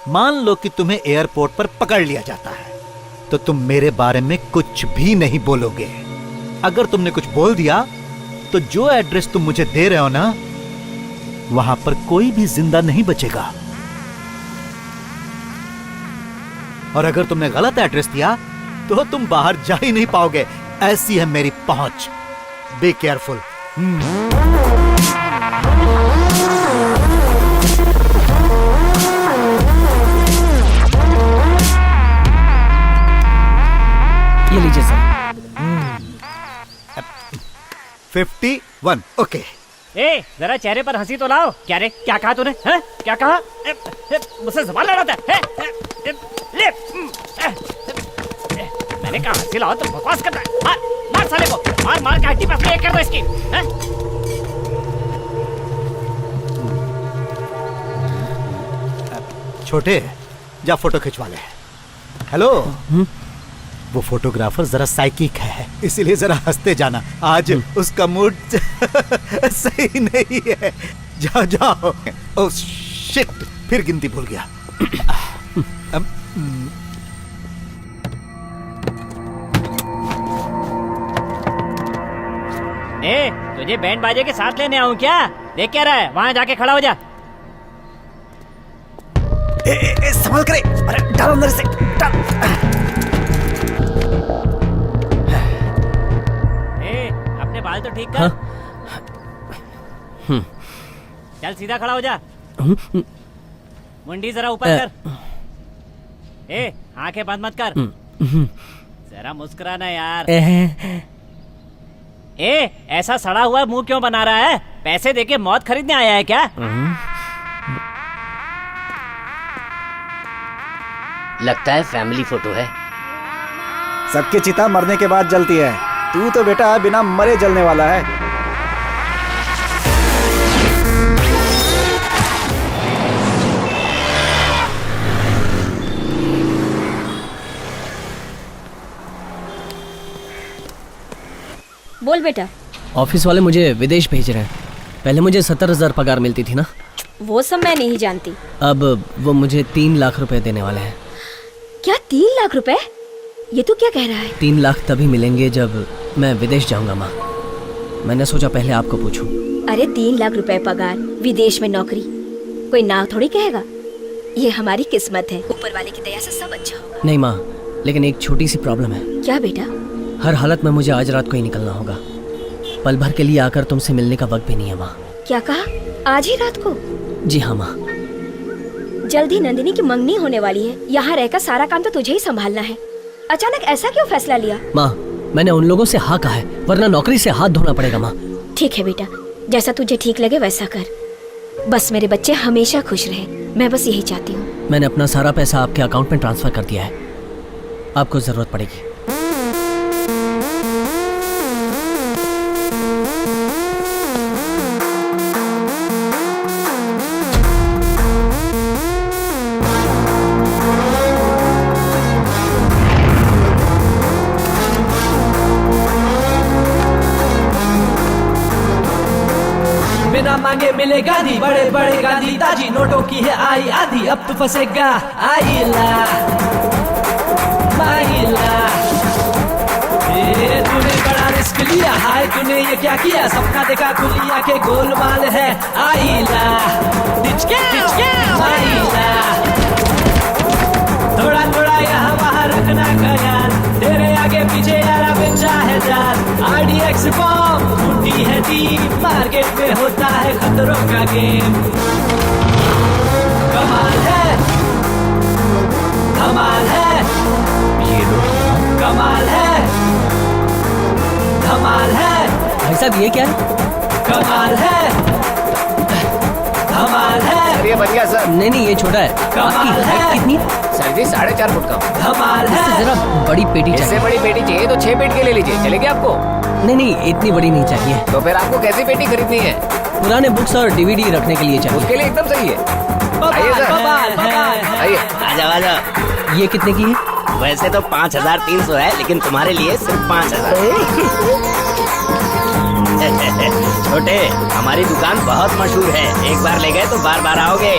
मान लो कि तुम्हें एयरपोर्ट पर पकड़ लिया जाता है तो तुम मेरे बारे में कुछ भी नहीं बोलोगे। अगर तुमने कुछ बोल दिया तो जो एड्रेस तुम मुझे दे रहे हो ना, वहां पर कोई भी जिंदा नहीं बचेगा। और अगर तुमने गलत एड्रेस दिया तो तुम बाहर जा ही नहीं पाओगे। ऐसी है मेरी पहुंच। Be careful. ये लीजिए सर। 51। ओके। ए, जरा चेहरे पर हंसी तो लाओ। क्या रे, क्या कहा तूने? हैं? क्या कहा? मुझसे सवाल लड़ा था? ले। मैंने कहा हंसी लाओ तो बकवास करता है। मार, मार साले को, मार मार के हड्डी पसली एक कर दो इसकी। हैं? छोटे, जा फोटो खिंचवा ले। हेलो। वो फोटोग्राफर जरा साइकिक है, इसीलिए जरा हंसते जाना। आज उसका मूड सही नहीं है। जाओ जाओ। ओह शिट, फिर गिनती भूल गया। ए, तुझे बैंड बाजे के साथ लेने आऊं क्या? देख क्या रहा है? वहां जाके खड़ा हो जा। संभाल करे। अरे डाल अंदर से, डाल। अपने बाल तो ठीक कर। चल सीधा खड़ा हो जा। मुंडी जरा ऊपर कर। ए, आंखें बंद मत कर। जरा मुस्कुराना यार। ए, ऐसा सड़ा हुआ मुंह क्यों बना रहा है? पैसे देके मौत खरीदने आया है क्या? लगता है फैमिली फोटो है। सबकी चिता मरने के बाद जलती है, तू तो बेटा बिना मरे जलने वाला है। बोल बेटा। ऑफिस वाले मुझे विदेश भेज रहे हैं। पहले मुझे 70,000 पगार मिलती थी ना, वो सब मैं नहीं जानती। अब वो मुझे 3 लाख रुपए देने वाले हैं। क्या 3 लाख रुपए? ये तू क्या कह रहा है? 3 लाख तभी मिलेंगे जब मैं विदेश जाऊंगा माँ। मैंने सोचा पहले आपको पूछूं। अरे 3 लाख रुपए पगार, विदेश में नौकरी, कोई ना थोड़ी कहेगा। ये हमारी किस्मत है, ऊपर वाले की दया से सब अच्छा होगा। नहीं माँ, लेकिन एक छोटी सी प्रॉब्लम है। क्या बेटा? हर हालत में मुझे आज रात को ही निकलना होगा। पल भर के लिए आकर तुमसे मिलने का वक्त भी नहीं है माँ। क्या कहा? आज ही रात को? जी हाँ माँ। जल्दी नंदिनी की मंगनी होने वाली है, यहाँ रहकर सारा काम तो तुझे ही संभालना है। अचानक ऐसा क्यों फैसला लिया? माँ, मैंने उन लोगों से हाँ कहा है, वरना नौकरी से हाथ धोना पड़ेगा माँ। ठीक है बेटा, जैसा तुझे ठीक लगे वैसा कर। बस मेरे बच्चे हमेशा खुश रहे, मैं बस यही चाहती हूँ। मैंने अपना सारा पैसा आपके अकाउंट में ट्रांसफर कर दिया है, आपको जरूरत पड़ेगी। बिना मांगे मिले गांधी, बड़े बड़े गांधी ताजी, नोटों की है आई आधी, अब तो फंसेगा आईला माईला। तूने बड़ा रिस्क लिया, हाय तूने ये क्या किया, सपना देखा खुलिया के गोलमाल है आईला माईला। थोड़ा थोड़ा यहाँ वहाँ रखना ख्याल, तेरे आगे पीछे यारा बेचा है जाल। RDX बॉम्ब फूटी है टीम, मार्केट में होता है खतरों का गेम। कमाल है, धमाल है, ये लो कमाल है, धमाल है। भाई साहब ये क्या है? कमाल है, धमाल है। ये बढ़िया सर। नहीं ये छोटा है। आपकी हाइट कितनी? सर जी 4.5 फुट का। धमाल है। इससे जरा बड़ी पेटी चाहिए। इससे बड़ी पेटी चाहिए तो 6 फीट के ले लीजिए, चलेगी आपको? नहीं इतनी बड़ी नहीं चाहिए। तो फिर आपको कैसी पेटी खरीदनी है? पुराने बुक्स और DVD रखने के लिए चाहिए। उसके लिए एकदम सही है। आइए सर, आइए। आजा आजा। ये कितने की है? वैसे तो 5300 है, लेकिन तुम्हारे लिए सिर्फ 5000। छोटे, हमारी दुकान बहुत मशहूर है, एक बार ले गए तो बार बार आओगे।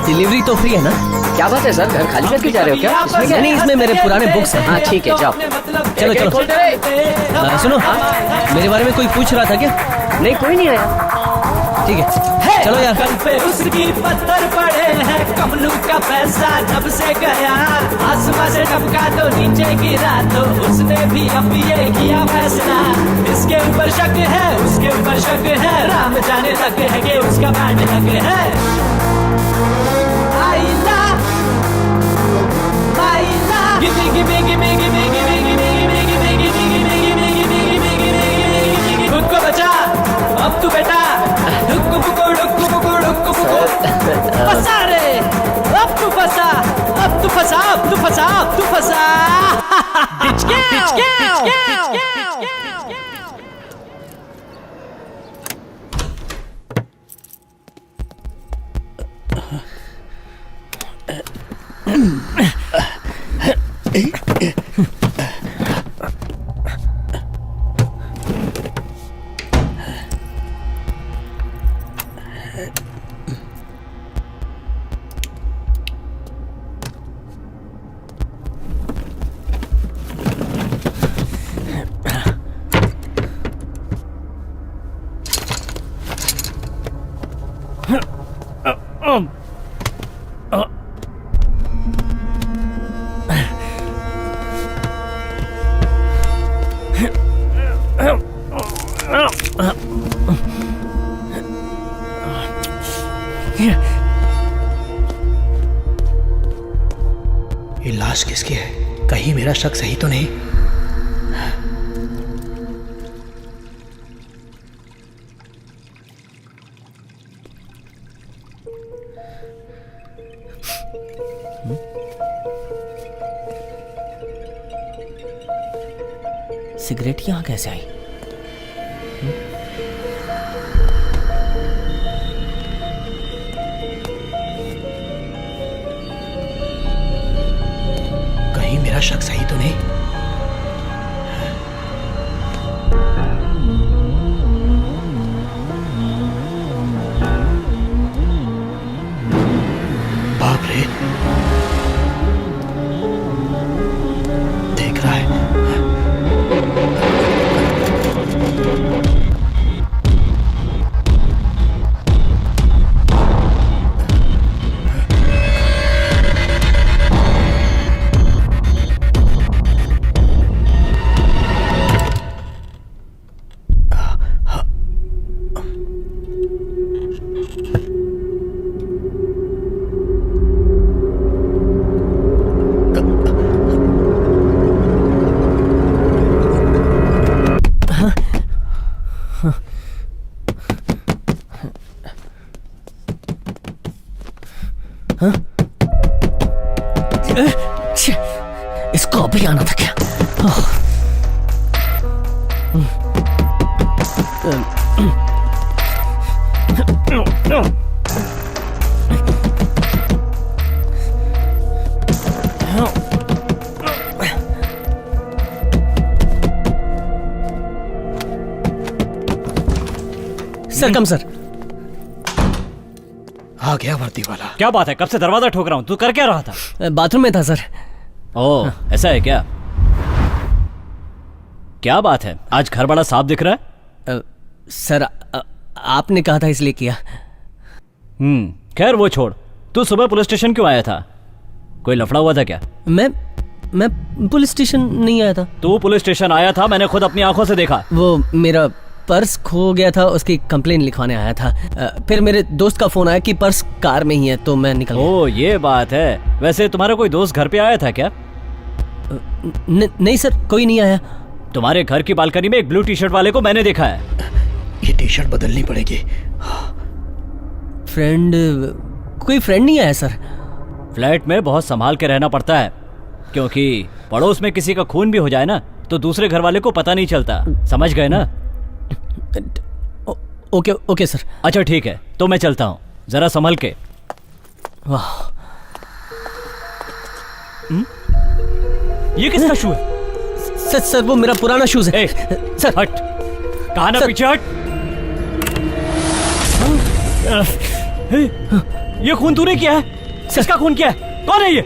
डिलीवरी तो फ्री है ना? क्या बात है सर, घर खाली करके जा रहे हो क्या? इसमें क्या? नहीं इसमें मेरे पुराने बुक्स हैं। हाँ ठीक है, जाओ। चलो चलो। सुनो, मेरे बारे में कोई पूछ रहा था क्या? नहीं कोई नहीं आया। ठीक है चलो यार। कल पे उसकी पत्थर पड़े हैं, कमलू का पैसा जब से गया, आसमां से टपका तो नीचे गिरा, तो उसने भी अब ये किया फैसला। इसके ऊपर शक है, उसके ऊपर शक है, राम जाने तक है कि उसका बैंड लग है। आईला आईला gimme gimme gimme gimme gimme gimme gimme gimme gimme gimme gimme gimme gimme gimme gimme. खुद को बचा अब तू बेटा, फंसा रे, अब तू फंसा, अब तू फंसा, अब तू फंसा, अब तू फंसा। ये लाश किसकी है? कहीं मेरा शक सही तो नहीं? सिगरेट यहाँ कैसे आई? कहीं मेरा शक सही तो नहीं? देख रहा है। इसको अभी आना था क्या? सर कम सर। आ गया वर्दी वाला। क्या बात है, कब से दरवाजा ठोक रहा हूँ, तू कर क्या रहा था? बाथरूम में था सर। ओह ऐसा है क्या? क्या बात है, आज घर बड़ा साफ दिख रहा है। सर आपने कहा था इसलिए किया। खैर वो छोड़, तू सुबह पुलिस स्टेशन क्यों आया था? कोई लफड़ा हुआ था क्या? मैं पुलिस स्टेशन नहीं आया था। तू पुलिस स्टेशन आया था, मैंने खुद अपनी आंखों से देखा। वो मेरा पर्स खो गया था, उसकी कंप्लेन लिखवाने आया था। फिर मेरे दोस्त का फोन आया कि पर्स कार में ही है, तो मैं निकल गया। ओह ये बात है। वैसे तुम्हारा कोई दोस्त घर पे आया था क्या? नहीं सर, कोई नहीं आया। तुम्हारे घर की बालकनी में एक ब्लू टी शर्ट वाले को मैंने देखा है। ये टी शर्ट बदलनी पड़ेगी। कोई फ्रेंड नहीं आया सर। फ्लैट में बहुत संभाल के रहना पड़ता है, क्योंकि पड़ोस में किसी का खून भी हो जाए ना तो दूसरे घर वाले को पता नहीं चलता। समझ गए ना? Okay sir. अच्छा ठीक है, तो मैं चलता हूँ, जरा संभल के। वाह, ये किसका शू है? सर वो मेरा पुराना शूज है। सर हट, कहा ना पीछे हट। ये खून तूने किया है? किसका खून किया है? कौन है ये?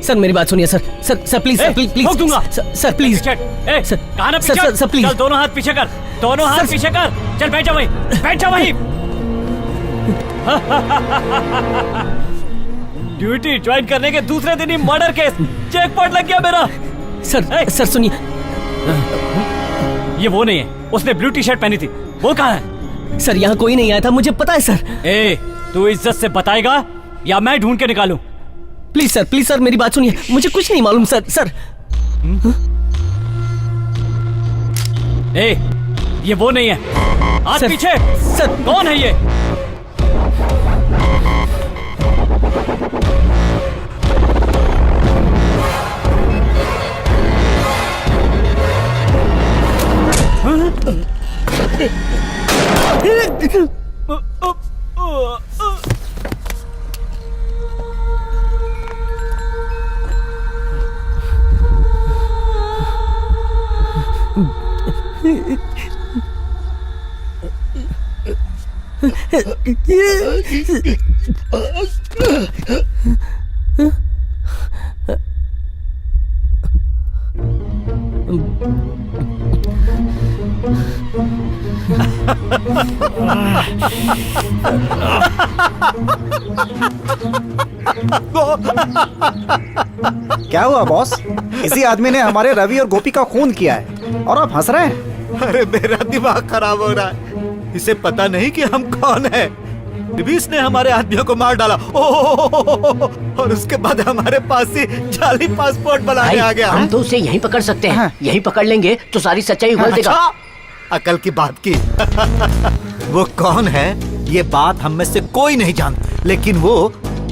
सर मेरी बात सुनिए सर। सर प्लीज ठोक दूंगा। Sir please. कहा ना पीछे? Sir please. चल दोनों हाथ पीछे कर, दोनों हाथ पीछे कर। चल बैठ जा वहीं, बैठ जा वहीं। ड्यूटी ज्वाइन करने के दूसरे दिन ही मर्डर केस, जैकपॉट लग गया मेरा। सर सुनिए, ये वो नहीं है, उसने ब्लू टी शर्ट पहनी थी। वो कहाँ है? सर यहाँ कोई नहीं आया था, मुझे पता है सर। तू इज्जत से बताएगा या मैं ढूंढ के निकालूं? प्लीज सर मेरी बात सुनिए, मुझे कुछ नहीं मालूम सर। ये वो नहीं है, हाथ पीछे। सर कौन है ये? क्या हुआ बॉस? इसी आदमी ने हमारे रवि और गोपी का खून किया है और आप हंस रहे हैं। अरे मेरा दिमाग खराब हो रहा है, इसे पता नहीं कि हम कौन है। इसने हमारे आदमियों को मार डाला। और उसके बाद हमारे पास ही जाली पासपोर्ट बनाने आ गया। हम तो उसे यहीं पकड़ सकते हैं। यहीं पकड़ लेंगे तो सारी सच्चाई उगल देगा। अकल की बात की। वो कौन है ये बात हम में से कोई नहीं जानता, लेकिन वो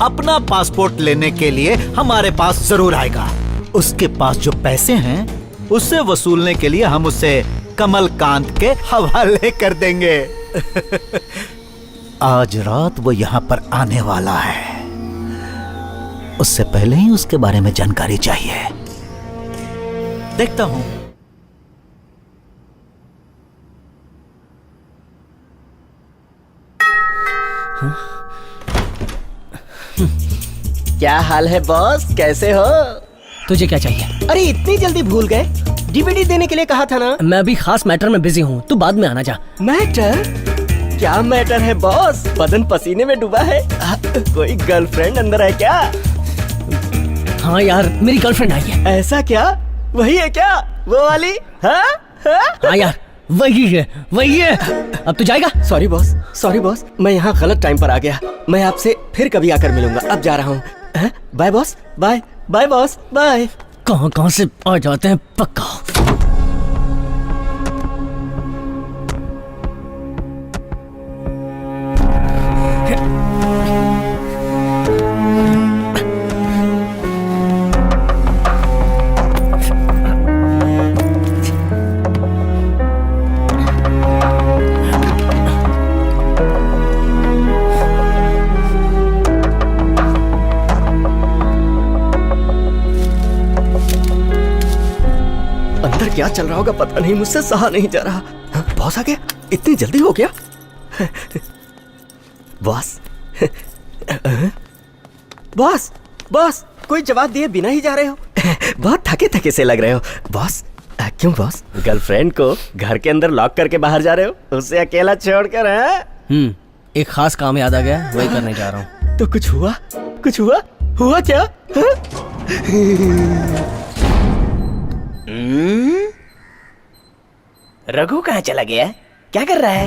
अपना पासपोर्ट लेने के लिए हमारे पास जरूर आएगा। उसके पास जो पैसे हैं उससे वसूलने के लिए हम उसे कमलकांत के हवाले कर देंगे। आज रात वो यहाँ पर आने वाला है, उससे पहले ही उसके बारे में जानकारी चाहिए। देखता हूँ। क्या हाल है बॉस, कैसे हो? तुझे क्या चाहिए? अरे इतनी जल्दी भूल गए? डीवीडी देने के लिए कहा था ना। मैं अभी खास मैटर में बिजी हूँ, तू बाद में आना जा। मैटर? क्या मैटर है बॉस? बदन पसीने में डूबा है। कोई गर्लफ्रेंड अंदर है क्या? हाँ यार, मेरी गर्लफ्रेंड आई है। ऐसा क्या? वही है क्या? वो वाली? हाँ हाँ यार, वही है, वही है। अब तू जाएगा? सॉरी बॉस, सॉरी बॉस, मैं यहाँ गलत टाइम पर आ गया। मैं आपसे फिर कभी आकर मिलूंगा, अब जा रहा हूँ। Bye boss, bye bye boss, bye. कहाँ कहाँ से आ जाते हैं पक्का। क्या चल रहा होगा पता नहीं, मुझसे सहा नहीं जा रहा। बॉस आ गया? इतनी जल्दी हो गया? बॉस बॉस बॉस, कोई जवाब दिए बिना ही जा रहे हो? बहुत थके थके से लग रहे हो बॉस। क्यों बॉस, गर्लफ्रेंड को घर के अंदर लॉक करके बाहर जा रहे हो, उसे अकेला छोड़कर? एक खास काम याद आ गया, वही करने जा रहा हूँ। तो कुछ हुआ? कुछ हुआ? हुआ क्या? रघु कहाँ चला गया? क्या कर रहा है?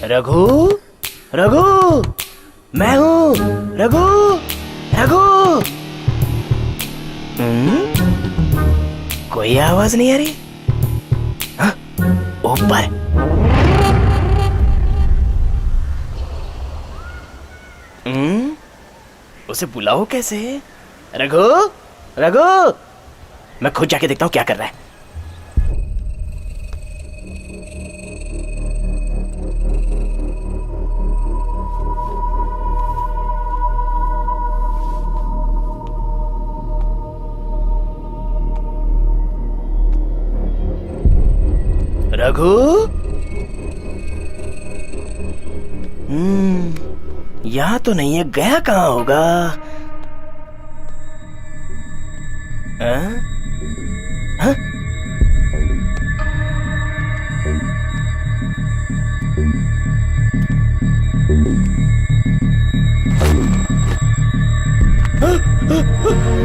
रघु, रघु, मैं हूँ रघु, रघु। कोई आवाज नहीं आ रही। ऊपर। उसे बुलाओ कैसे? रघु, रघु, मैं खुद जाके देखता हूँ क्या कर रहा है। रघु, यहाँ तो नहीं है, गया कहाँ होगा? हाँ? हाँ?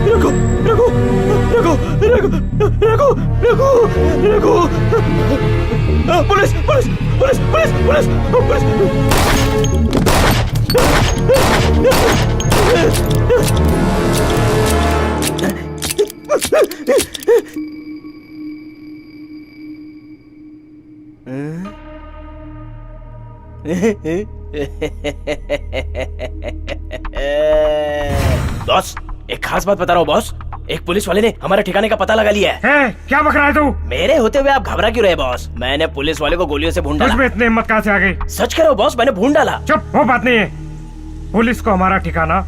Raghu, Raghu, Raghu, Raghu, Raghu, Raghu, Raghu, police, police, police, police, police, police. Boss, एक खास बात बता रहा हूँ बॉस, एक पुलिस वाले ने हमारे ठिकाने का पता लगा लिया है। क्या बक रहा है तू? मेरे होते हुए आप घबरा क्यों रहे बॉस? मैंने पुलिस वाले को गोलियों से भून डाला। तुझमें इतनी हिम्मत कहाँ से आ गई? सच करो बॉस, मैंने भून डाला। चुप, वो बात नहीं है। पुलिस को हमारा ठिकाना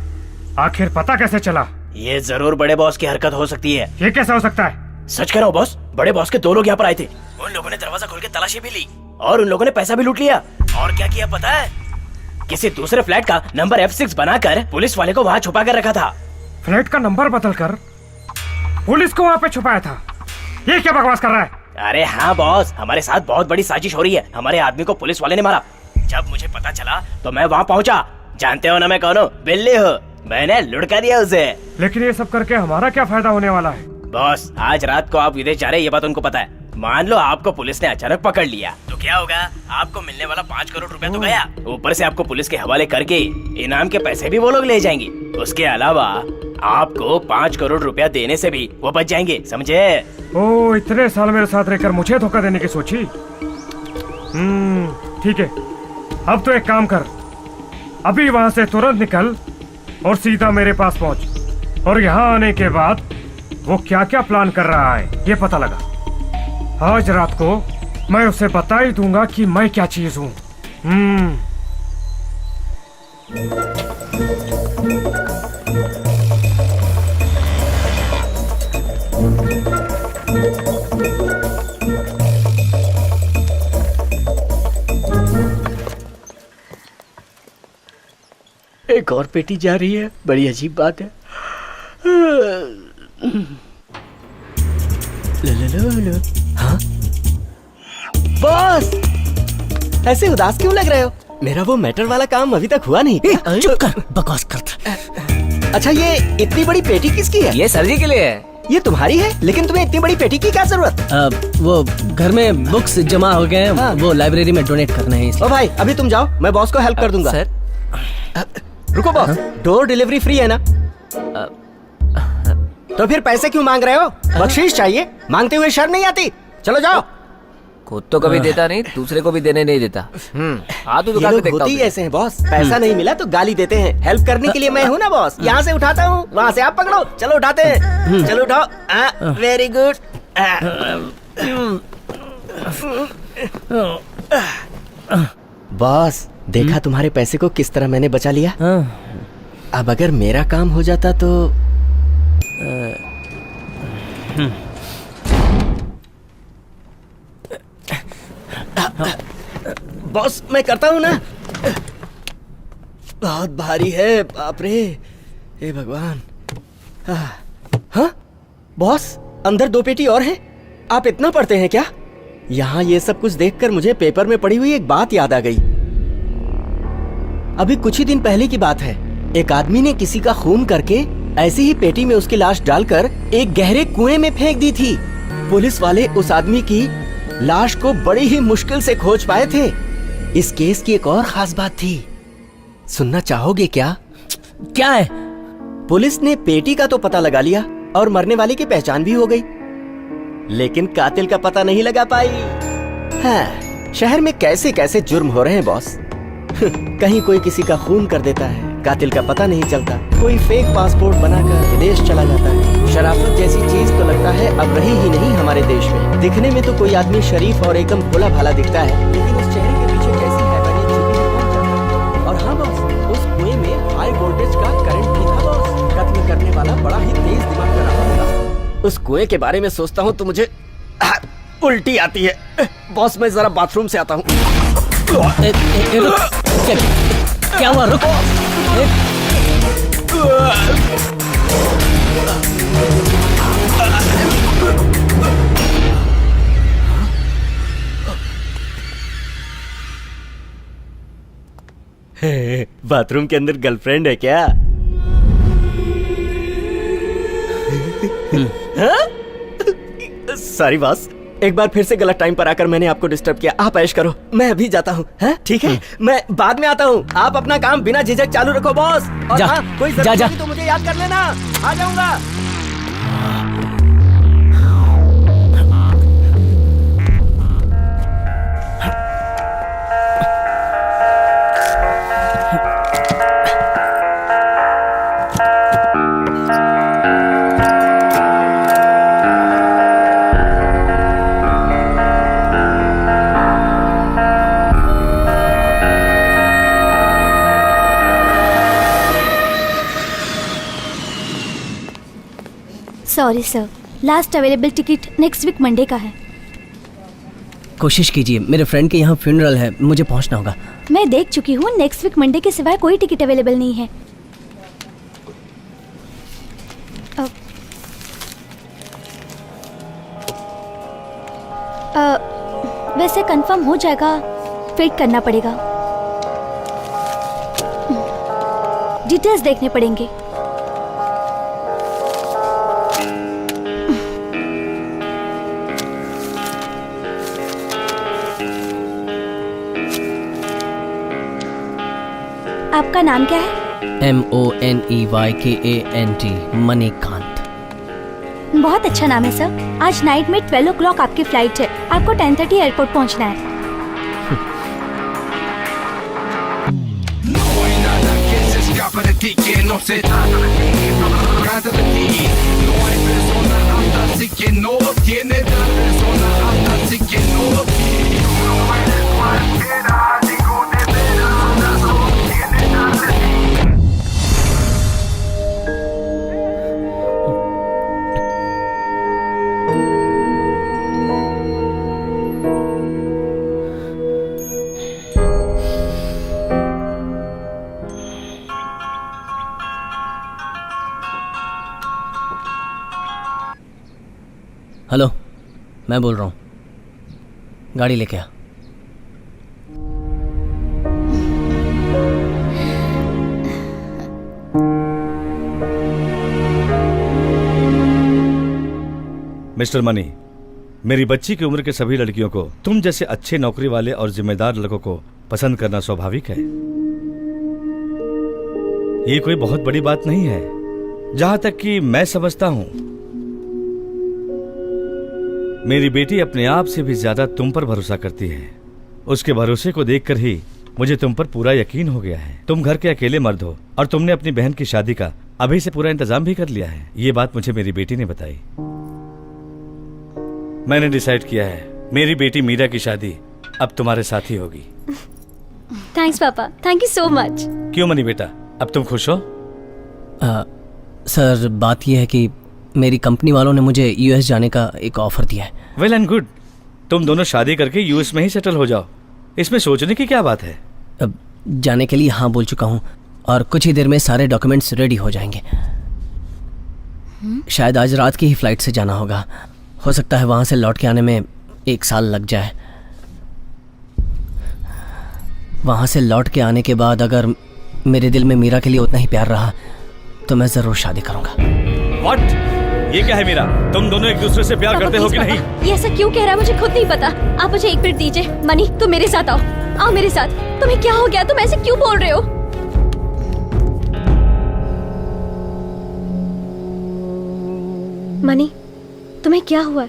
आखिर पता कैसे चला? ये जरूर बड़े बॉस की हरकत हो सकती है। ये कैसे हो सकता है? सच कह रहा हूँ बॉस, बड़े बॉस के 2 लोग यहाँ पर आए थे। उन लोगों ने दरवाजा खोल के तलाशी भी ली और उन लोगों ने पैसा भी लूट लिया। और क्या किया पता है? किसी दूसरे फ्लैट का नंबर F6 बनाकर पुलिस वाले को वहाँ छुपा कर रखा था। फ्लैट का नंबर बदलकर पुलिस को वहाँ पे छुपाया था? ये क्या बकवास कर रहा है? अरे हाँ बॉस, हमारे साथ बहुत बड़ी साजिश हो रही है। हमारे आदमी को पुलिस वाले ने मारा। जब मुझे पता चला तो मैं वहाँ पहुँचा। जानते हो ना मैं कौन हूँ? बिल्ली हूँ। मैंने लुढ़का दिया उसे। लेकिन ये सब करके हमारा क्या फायदा होने वाला है? बॉस, आज रात को आप विदेश जा रहे हैं, ये बात उनको पता है। मान लो आपको पुलिस ने अचानक पकड़ लिया तो क्या होगा? आपको मिलने वाला 5 करोड़ रुपया तो गया, ऊपर से आपको पुलिस के हवाले करके इनाम के पैसे भी वो लोग ले जाएंगे। उसके अलावा आपको 5 करोड़ रुपया देने से भी वो बच जाएंगे, समझे? ओ, इतने साल मेरे साथ रहकर मुझे धोखा देने की सोची। ठीक है, अब तो एक काम कर, अभी वहाँ से तुरंत निकल और सीधा मेरे पास पहुँच, और यहाँ आने के बाद वो क्या क्या प्लान कर रहा है ये पता लगा। आज रात को मैं उसे बता ही दूंगा कि मैं क्या चीज हूँ। एक और पेटी जा रही है, बड़ी अजीब बात है। लो। हाँ बॉस, ऐसे उदास क्यों लग रहे हो? मेरा वो मैटर वाला काम अभी तक हुआ नहीं। चुप कर, बकवास करता। अच्छा, ये इतनी बड़ी पेटी किसकी है? ये सर जी के लिए है। ये तुम्हारी है, लेकिन तुम्हें इतनी बड़ी पेटी की क्या जरूरत? वो घर में बुक्स जमा हो गए हैं, हाँ। वो लाइब्रेरी में डोनेट करने हैं इसलिए। ओ भाई, अभी तुम जाओ, मैं बॉस को हेल्प कर दूंगा। सर रुको बॉस, डोर डिलीवरी फ्री है ना? तो फिर पैसे क्यों मांग रहे हो? बख्शीश चाहिए, मांगते हुए शर्म नहीं आती? चलो जाओ। खुद तो कभी देता नहीं, दूसरे को भी देने नहीं देता। हाँ तो ये दुकान पे लोग देखता होती हूँ। ऐसे हैं बॉस, पैसा नहीं मिला तो गाली देते हैं। हेल्प करने के लिए मैं हूँ ना बॉस, यहाँ से उठाता हूँ, वहाँ से आप पकड़ो। चलो उठाते हैं, चलो उठाओ। Very good. बॉस, देखा तुम्हारे पैसे को किस तरह मैंने बचा लिया? अब अगर मेरा काम हो जाता तो बॉस, मैं करता हूँ ना। बहुत भारी है, बाप रे, हे भगवान। हाँ बॉस, अंदर 2 पेटी और हैं। आप इतना पढ़ते हैं क्या? यहाँ ये सब कुछ देखकर मुझे पेपर में पढ़ी हुई एक बात याद आ गई। अभी कुछ ही दिन पहले की बात है, एक आदमी ने किसी का खून करके ऐसी ही पेटी में उसकी लाश डालकर एक गहरे कुएं में फेंक दी थी। पुलिस वाले उस आदमी की लाश को बड़ी ही मुश्किल से खोज पाए थे। इस केस की एक और खास बात थी, सुनना चाहोगे क्या? क्या है? पुलिस ने पेटी का तो पता लगा लिया और मरने वाले की पहचान भी हो गई, लेकिन कातिल का पता नहीं लगा पाई। हाँ, शहर में कैसे कैसे जुर्म हो रहे हैं बॉस। कहीं कोई किसी का खून कर देता है, कातिल का पता नहीं चलता। कोई फेक पासपोर्ट बनाकर विदेश चला जाता है। शराफत जैसी चीज तो लगता है अब रही ही नहीं हमारे देश में। दिखने में तो कोई आदमी शरीफ और एकदम भोला भाला दिखता है, लेकिन उस चेहरे के पीछे कैसी हैवानियत छिपी है कौन जानता है। और हाँ बॉस, उस कुएं में हाई वोल्टेज का करंट भी था बॉस। कत्ल करने वाला बड़ा ही तेज दिमाग का रहा होगा। उस कुएं के बारे में सोचता हूँ तो मुझे उल्टी आती है। बॉस, मैं जरा बाथरूम से आता हूँ। क्या हुआ? रुक। बाथरूम के अंदर गर्लफ्रेंड है क्या? सॉरी बॉस, एक बार फिर से गलत टाइम पर आकर मैंने आपको डिस्टर्ब किया। आप ऐश करो, मैं अभी जाता हूँ। ठीक है, मैं बाद में आता हूँ। आप अपना काम बिना झिझक चालू रखो बॉस। और जा, हाँ, कोई जा, जरूरत जा। होगी तो मुझे याद कर लेना, आ जाऊंगा। Sorry sir, last available ticket next week Monday का है। कोशिश कीजिए, मेरे फ्रेंड के यहाँ फ्यूनरल है, मुझे पहुँचना होगा। मैं देख चुकी हूँ, नेक्स्ट वीक मंडे के सिवाय कोई टिकट अवेलेबल नहीं है। वैसे कंफर्म हो जाएगा, वेट करना पड़ेगा, डिटेल्स देखने पड़ेंगे। आपका नाम क्या है? MONEYKANT, मणिकांत। बहुत अच्छा नाम है सर। आज नाइट में 12 o'clock आपकी फ्लाइट है, आपको 10:30 एयरपोर्ट पहुंचना है। मैं बोल रहा हूँ, गाड़ी लेके आ। मिस्टर मनी, मेरी बच्ची की उम्र के सभी लड़कियों को तुम जैसे अच्छे नौकरी वाले और जिम्मेदार लड़कों को पसंद करना स्वाभाविक है। ये कोई बहुत बड़ी बात नहीं है। जहां तक कि मैं समझता हूं, मेरी बेटी अपने आप से भी ज्यादा तुम पर भरोसा करती है। उसके भरोसे को देखकर ही मुझे तुम पर पूरा यकीन हो गया है। तुम घर के अकेले मर्द हो और तुमने अपनी बहन की शादी का अभी से पूरा इंतजाम भी कर लिया है। ये बात मुझे मेरी बेटी ने बताई। मैंने डिसाइड किया है, मेरी बेटी मीरा की शादी अब तुम्हारे साथ ही होगी। थैंक्स पापा, थैंक यू सो मच। क्यों मनी बेटा, अब तुम खुश हो? सर बात यह है कि मेरी कंपनी वालों ने मुझे यूएस जाने का एक ऑफर दिया है। वेल एंड गुड, तुम दोनों शादी करके यूएस में ही सेटल हो जाओ। इसमें सोचने की क्या बात है? अब जाने के लिए हाँ बोल चुका हूँ और कुछ ही देर में सारे डॉक्यूमेंट्स रेडी हो जाएंगे। शायद आज रात की ही फ्लाइट से जाना होगा। हो सकता है वहां से लौट के आने में 1 साल लग जाए। वहां से लौट के आने के बाद अगर मेरे दिल में मीरा के लिए उतना ही प्यार रहा तो मैं जरूर शादी करूंगा। What? ये क्या है मीरा? तुम दोनों एक दूसरे से प्यार करते हो कि नहीं? ये ऐसा क्यों कह रहा है मुझे खुद नहीं पता। आप मुझे 1 मिनट दीजिए। मनी तुम मेरे साथ आओ, आओ मेरे साथ। तुम्हें क्या हो गया? तुम ऐसे क्यों बोल रहे हो? मनी तुम्हें क्या हुआ?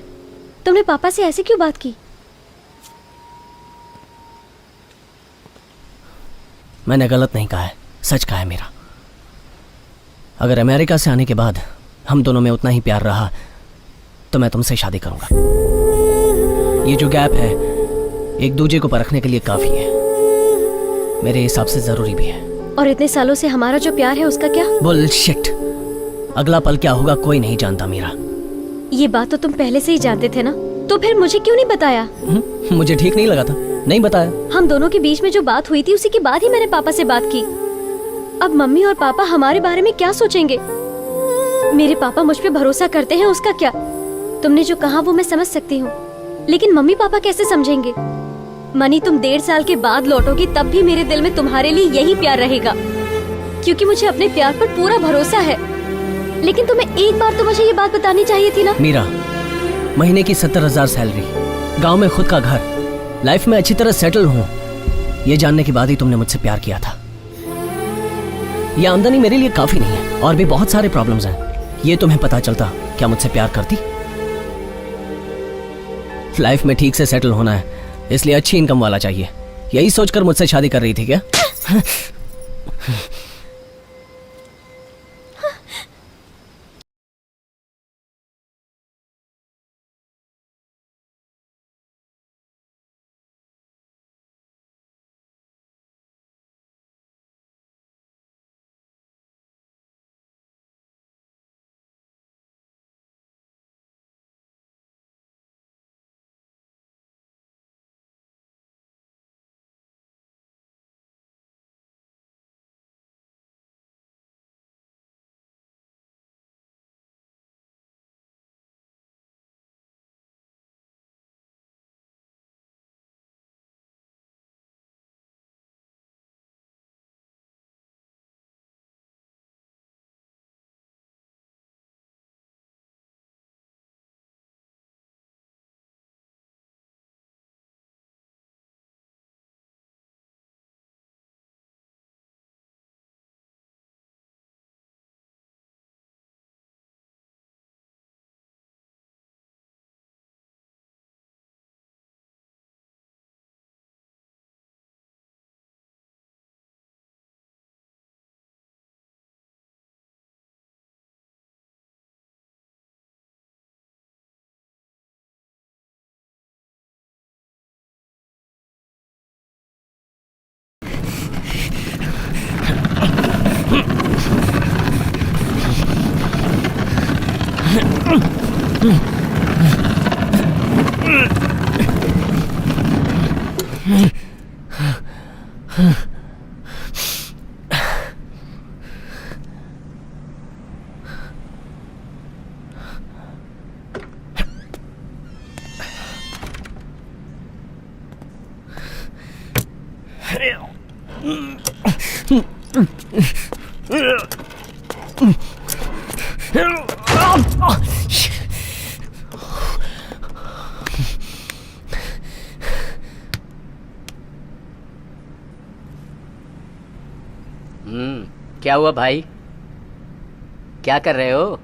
तुमने पापा से ऐसे क्यों बात की? मैंने गलत नहीं कहा है, सच कहा है मीरा। अगर अमेरिका से आने के बाद हम दोनों में उतना ही प्यार रहा तो मैं तुमसे शादी करूंगा। ये जो गैप है एक दूसरे को परखने के लिए काफी है, मेरे हिसाब से जरूरी भी है। और इतने सालों से हमारा जो प्यार है उसका क्या? बुलशिट। अगला पल क्या होगा कोई नहीं जानता मीरा। ये बात तो तुम पहले से ही जानते थे ना, तो फिर मुझे क्यों नहीं बताया? मुझे ठीक नहीं लगा था, नहीं बताया। हम दोनों के बीच में जो बात हुई थी उसी के बाद ही मैंने पापा से बात की। अब मम्मी और पापा हमारे बारे में क्या सोचेंगे? मेरे पापा मुझ पे भरोसा करते हैं, उसका क्या? तुमने जो कहा वो मैं समझ सकती हूँ, लेकिन मम्मी पापा कैसे समझेंगे? मनी तुम 1.5 साल के बाद लौटोगी तब भी मेरे दिल में तुम्हारे लिए यही प्यार रहेगा, क्योंकि मुझे अपने प्यार पर पूरा भरोसा है। लेकिन तुम्हें एक बार तो मुझे ये बात बतानी चाहिए थी ना। मीरा, महीने की 70,000 सैलरी, गांव में खुद का घर, लाइफ में अच्छी तरह सेटल हूँ, ये जानने के बाद ही तुमने मुझसे प्यार किया था। ये आमदनी मेरे लिए काफी नहीं है और भी बहुत सारे प्रॉब्लम्स हैं। ये तुम्हें पता चलता क्या मुझसे प्यार करती? लाइफ में ठीक से सेटल होना है, इसलिए अच्छी इनकम वाला चाहिए। यही सोचकर मुझसे शादी कर रही थी क्या? क्या हुआ भाई? क्या कर रहे हो?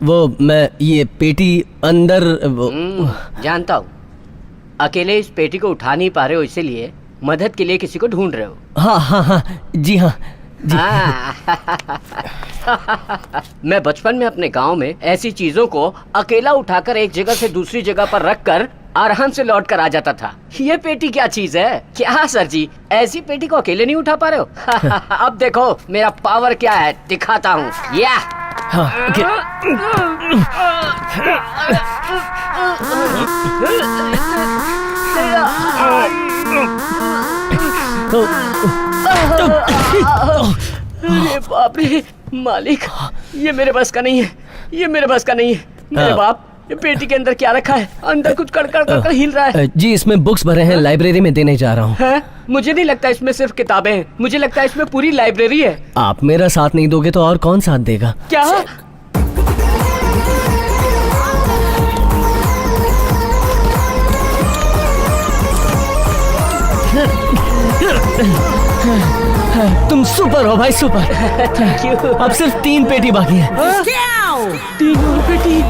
वो मैं ये पेटी अंदर जानता हूँ। अकेले इस पेटी को उठा नहीं पा रहे हो, इसीलिए मदद के लिए किसी को ढूंढ रहे हो। हाँ हाँ हाँ जी हाँ जी। मैं बचपन में अपने गांव में ऐसी चीजों को अकेला उठाकर एक जगह से दूसरी जगह पर रखकर आराम से लौट कर आ जाता था। ये पेटी क्या चीज है? क्या सर जी, ऐसी पेटी को अकेले नहीं उठा पा रहे हो? अब देखो मेरा पावर क्या है, दिखाता हूँ। या हाँ, अरे बाप रे मालिक, ये मेरे बस का नहीं है, ये मेरे बस का नहीं है। मेरे बाप, ये पेटी के अंदर क्या रखा है? अंदर कुछ कड़कड़ हिल रहा है। जी इसमें बुक्स भरे हैं, लाइब्रेरी में देने जा रहा हूँ। है? मुझे नहीं लगता इसमें सिर्फ किताबें हैं, मुझे लगता है इसमें पूरी लाइब्रेरी है। आप मेरा साथ नहीं दोगे तो और कौन साथ देगा? क्या? तुम सुपर हो भाई, सुपर। अब सिर्फ 3 पेटी बाकी है। 3 और पेटी।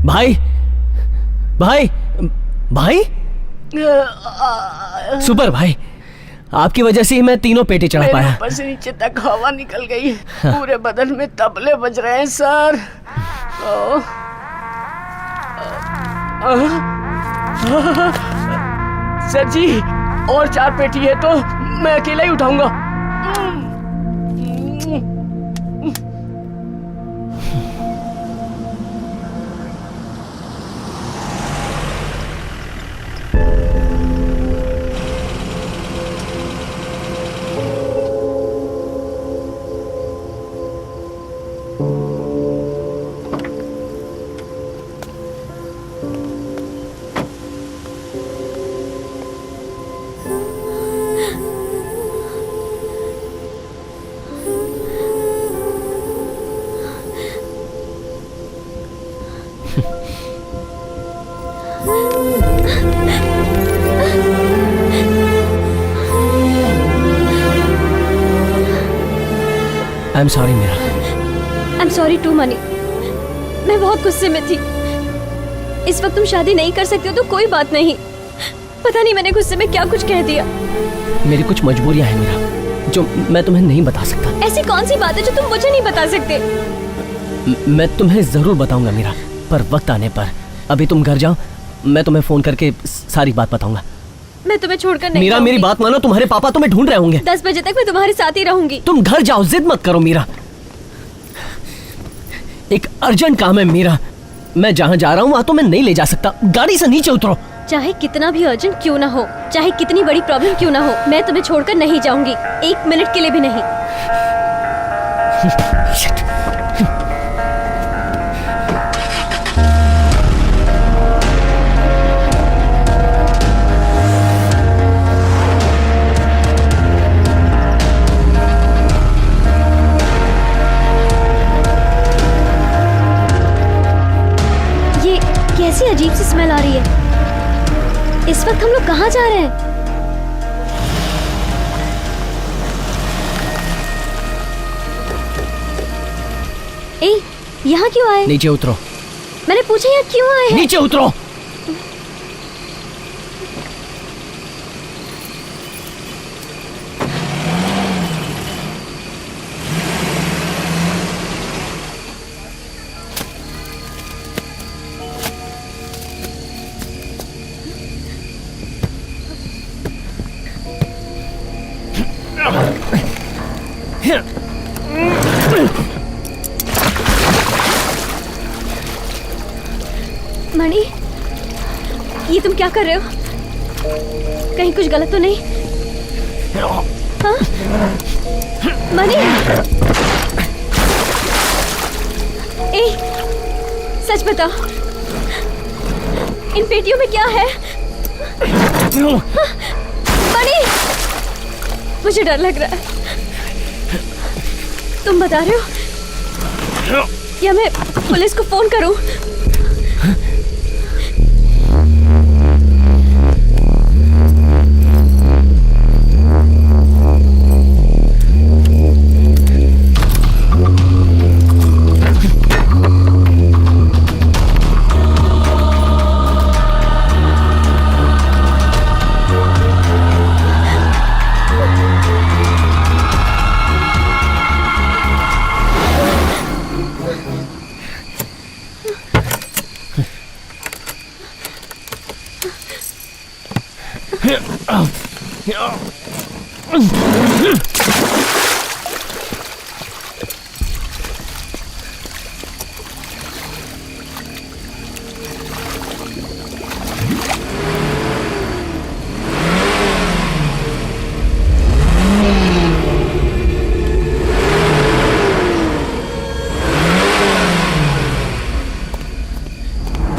भाई भाई भाई सुपर भाई, आपकी वजह से ही मैं 3 पेटी चढ़ा पाया। ऊपर से नीचे तक हवा निकल गई, पूरे बदन में तबले बज रहे हैं सर। सर जी, और 4 पेटी है तो मैं अकेला ही उठाऊंगा। I am sorry Meera. I am sorry to money. मैं बहुत गुस्से में थी। इस वक्त तुम शादी नहीं कर सकते हो तो कोई बात नहीं। पता नहीं मैंने गुस्से में क्या कुछ कह दिया। मेरी कुछ मजबूरियां हैं मीरा, जो मैं तुम्हें नहीं बता सकता। ऐसी कौन सी बात है जो तुम मुझे नहीं बता सकते? मैं तुम्हें जरूर बताऊंगा मीरा, पर वक्त आने पर। अभी तुम घर जाओ, मैं तुम्हें फोन करके सारी बात बताऊंगा। मैं तुम्हें छोड़कर नहीं मीरा, मेरी बात मानो, तुम्हारे पापा तुम्हें ढूंढ रहे होंगे। 10 बजे तक मैं तुम्हारे साथ ही रहूंगी। तुम घर जाओ, जिद मत करो मीरा। एक अर्जेंट काम है मीरा, मैं जहाँ जा रहा हूँ वहाँ तो मैं नहीं ले जा सकता। गाड़ी से नीचे उतरो। चाहे कितना भी अर्जेंट क्यों ना हो, चाहे कितनी बड़ी प्रॉब्लम क्यों ना हो, मैं तुम्हें छोड़कर नहीं जाऊंगी, 1 मिनट के लिए भी नहीं। कैसी अजीब सी स्मेल आ रही है। इस वक्त हम लोग कहाँ जा रहे हैं? ए, यहाँ क्यों आए? नीचे उतरो। मैंने पूछा यहाँ क्यों आए? नीचे उतरो। मणि, ये तुम क्या कर रहे हो? कहीं कुछ गलत तो नहीं? हाँ? मणि, ए, सच बताओ, इन पेटियों में क्या है? बनी, मुझे डर लग रहा है। तुम बता रहे हो या मैं पुलिस को फोन करूं?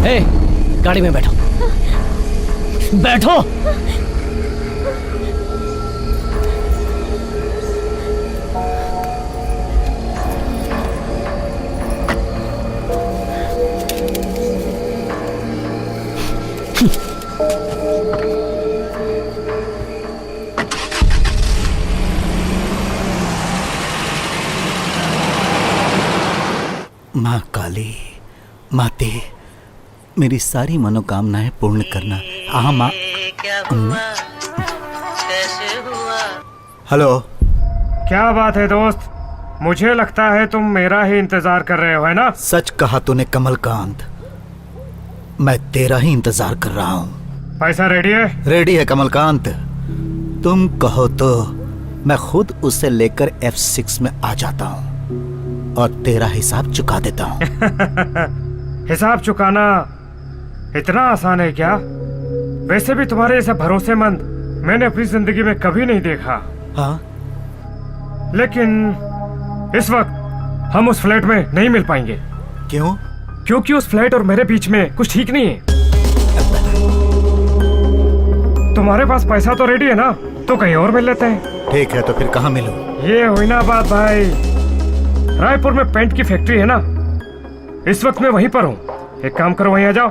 ए, गाड़ी में बैठो, बैठो। माँ काली, माते, मेरी सारी मनोकामनाएं पूर्ण करना। हाँ माँ। हेलो। क्या बात है दोस्त? मुझे लगता है तुम मेरा ही इंतजार कर रहे हो, है ना? सच कहा तूने कमलकांत, मैं तेरा ही इंतजार कर रहा हूँ। पैसा रेडी है? रेडी है कमलकांत, तुम कहो तो मैं खुद उसे लेकर F6 में आ जाता हूँ और तेरा हिसाब चुका देता हूँ। हिसाब चुकाना इतना आसान है क्या? वैसे भी तुम्हारे जैसा भरोसेमंद मैंने अपनी जिंदगी में कभी नहीं देखा। हाँ? लेकिन इस वक्त हम उस फ्लैट में नहीं मिल पाएंगे। क्यों? क्योंकि उस फ्लैट और मेरे बीच में कुछ ठीक नहीं है। तुम्हारे पास पैसा तो रेडी है ना, तो कहीं और मिल लेते हैं। ठीक है, तो फिर कहाँ मिलूं? ये हुई ना बात भाई। रायपुर में पेंट की फैक्ट्री है ना, इस वक्त मैं वहीं पर हूँ। एक काम करो, वहीं आ जाओ।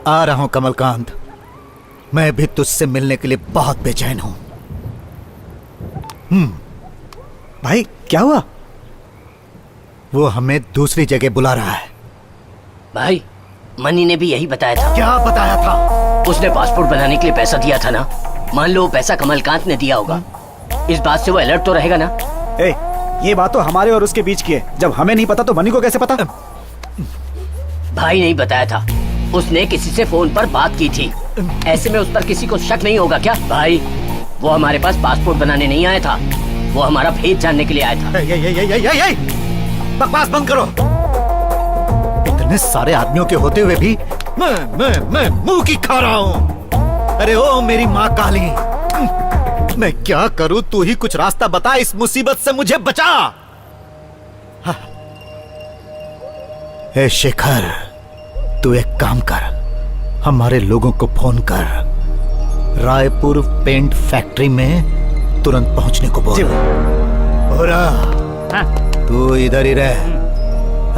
आ रहा हूँ कमलकांत, मैं भी तुझसे मिलने के लिए बहुत बेचैन हूँ। भाई क्या हुआ? वो हमें दूसरी जगह बुला रहा है। भाई मनी ने भी यही बताया था। क्या बताया था? उसने पासपोर्ट बनाने के लिए पैसा दिया था ना। मान लो वो पैसा कमलकांत ने दिया होगा, इस बात से वो अलर्ट तो रहेगा ना। ये बात तो हमारे और उसके बीच की है। जब हमें नहीं पता तो मनी को कैसे पता? भाई नहीं बताया था, उसने किसी से फोन पर बात की थी। ऐसे में उस पर किसी को शक नहीं होगा क्या? भाई वो हमारे पास पासपोर्ट बनाने नहीं आया था, वो हमारा भेद जानने के लिए आया था। बकवास बंद करो। इतने सारे आदमियों के होते हुए भी मैं मुंह की खा रहा हूँ। अरे ओ मेरी माँ काली, मैं क्या करूं? तू ही कुछ रास्ता बता, इस मुसीबत से मुझे बचा। ए शेखर, तू एक काम कर, हमारे लोगों को फोन कर, रायपुर पेंट फैक्ट्री में तुरंत पहुंचने को बोल। तू इधर ही रह।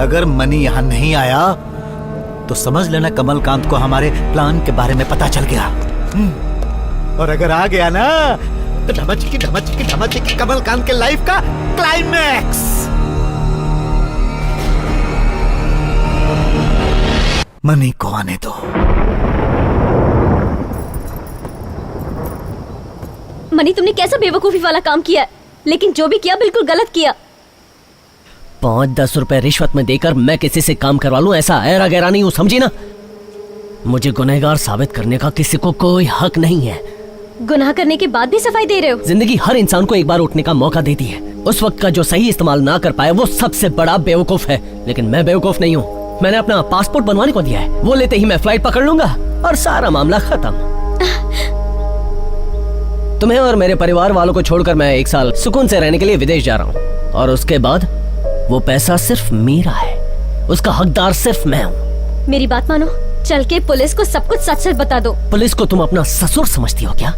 अगर मनी यहाँ नहीं आया तो समझ लेना कमलकांत को हमारे प्लान के बारे में पता चल गया। और अगर आ गया ना तो धमचकी कमलकांत के लाइफ का क्लाइमैक्स। मनी को आने दो। मनी, तुमने कैसा बेवकूफी वाला काम किया है, लेकिन जो भी किया बिल्कुल गलत किया। 5-10 रुपए रिश्वत में देकर मैं किसी से काम करवा लूं, ऐसा ऐरा गहरा नहीं हूं, समझी ना? मुझे गुनहगार साबित करने का किसी को कोई हक नहीं है। गुनाह करने के बाद भी सफाई दे रहे हो? जिंदगी हर इंसान को एक बार उठने का मौका देती है। उस वक्त का जो सही इस्तेमाल ना कर पाए वो सबसे बड़ा बेवकूफ है। लेकिन मैं बेवकूफ नहीं हूँ। मैंने अपना पासपोर्ट बनवाने को दिया है, वो लेते ही मैं फ्लाइट पकड़ लूंगा और सारा मामला खत्म। तुम्हें और मेरे परिवार वालों को छोड़कर मैं 1 साल सुकून से रहने के लिए विदेश जा रहा हूँ, और उसके बाद वो पैसा सिर्फ मेरा है, उसका हकदार सिर्फ मैं हूँ। मेरी बात मानो, चल के पुलिस को सब कुछ सच सच बता दो। पुलिस को तुम अपना ससुर समझती हो क्या?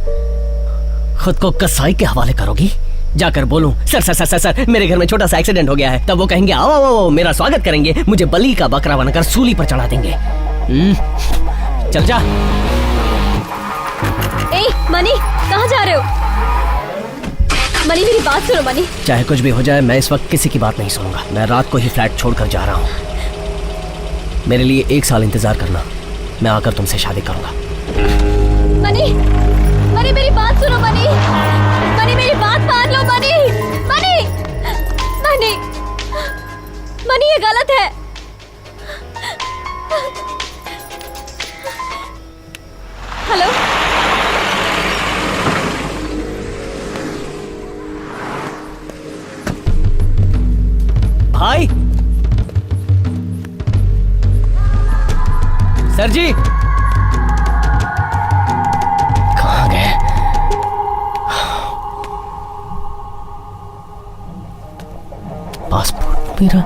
खुद को कसाई के हवाले करोगी? जाकर बोलूं sir sir sir sir sir मेरे घर में छोटा सा एक्सीडेंट हो गया है, तब वो कहेंगे आओ आओ आओ, मेरा स्वागत करेंगे, मुझे बलि का बकरा बनकर सूली पर चढ़ा देंगे। चल जा। ए मनी, कहाँ जा रहे हो? मनी मेरी बात सुनो मनी। चाहे कुछ भी हो जाए मैं इस वक्त किसी की बात नहीं सुनूंगा। मैं रात को ही फ्लैट छोड़कर जा रहा हूँ। मेरे लिए 1 साल इंतजार करना, मैं आकर तुमसे शादी करूंगा। मनी, मनी मेरी बात सुनो मनी, मनी मेरी बात मान लो मनी, मनी, मनी, मनी ये गलत है। हेलो भाई, सर जी कहाँ गए? पासपोर्ट मेरा।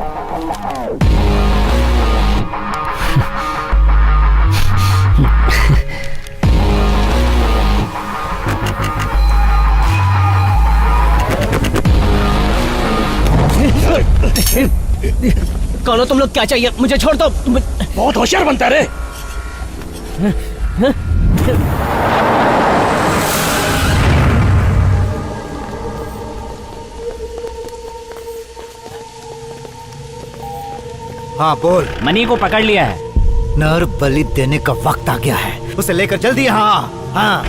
कौन हो तुम लोग? क्या चाहिए? मुझे छोड़ दो। बहुत होशियार बनता रे। हाँ बोल। मनी को पकड़ लिया है। नर बलि देने का वक्त आ गया है, उसे लेकर जल्दी। हाँ हाँ।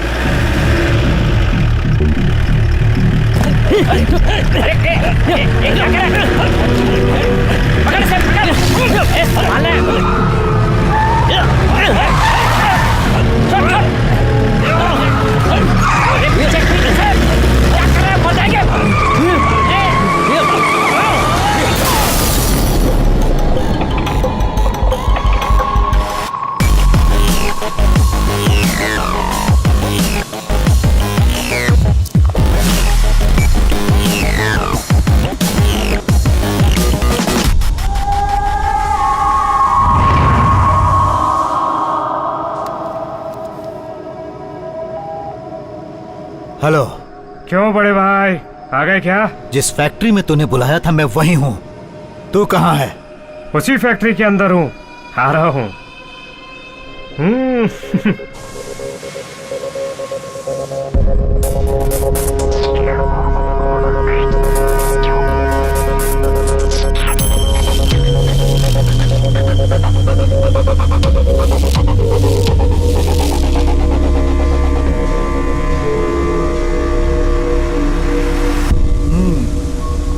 हेलो। क्यों बड़े भाई, आ गए क्या? जिस फैक्ट्री में तूने बुलाया था मैं वही हूँ। तू कहाँ है? उसी फैक्ट्री के अंदर हूँ, आ रहा हूँ।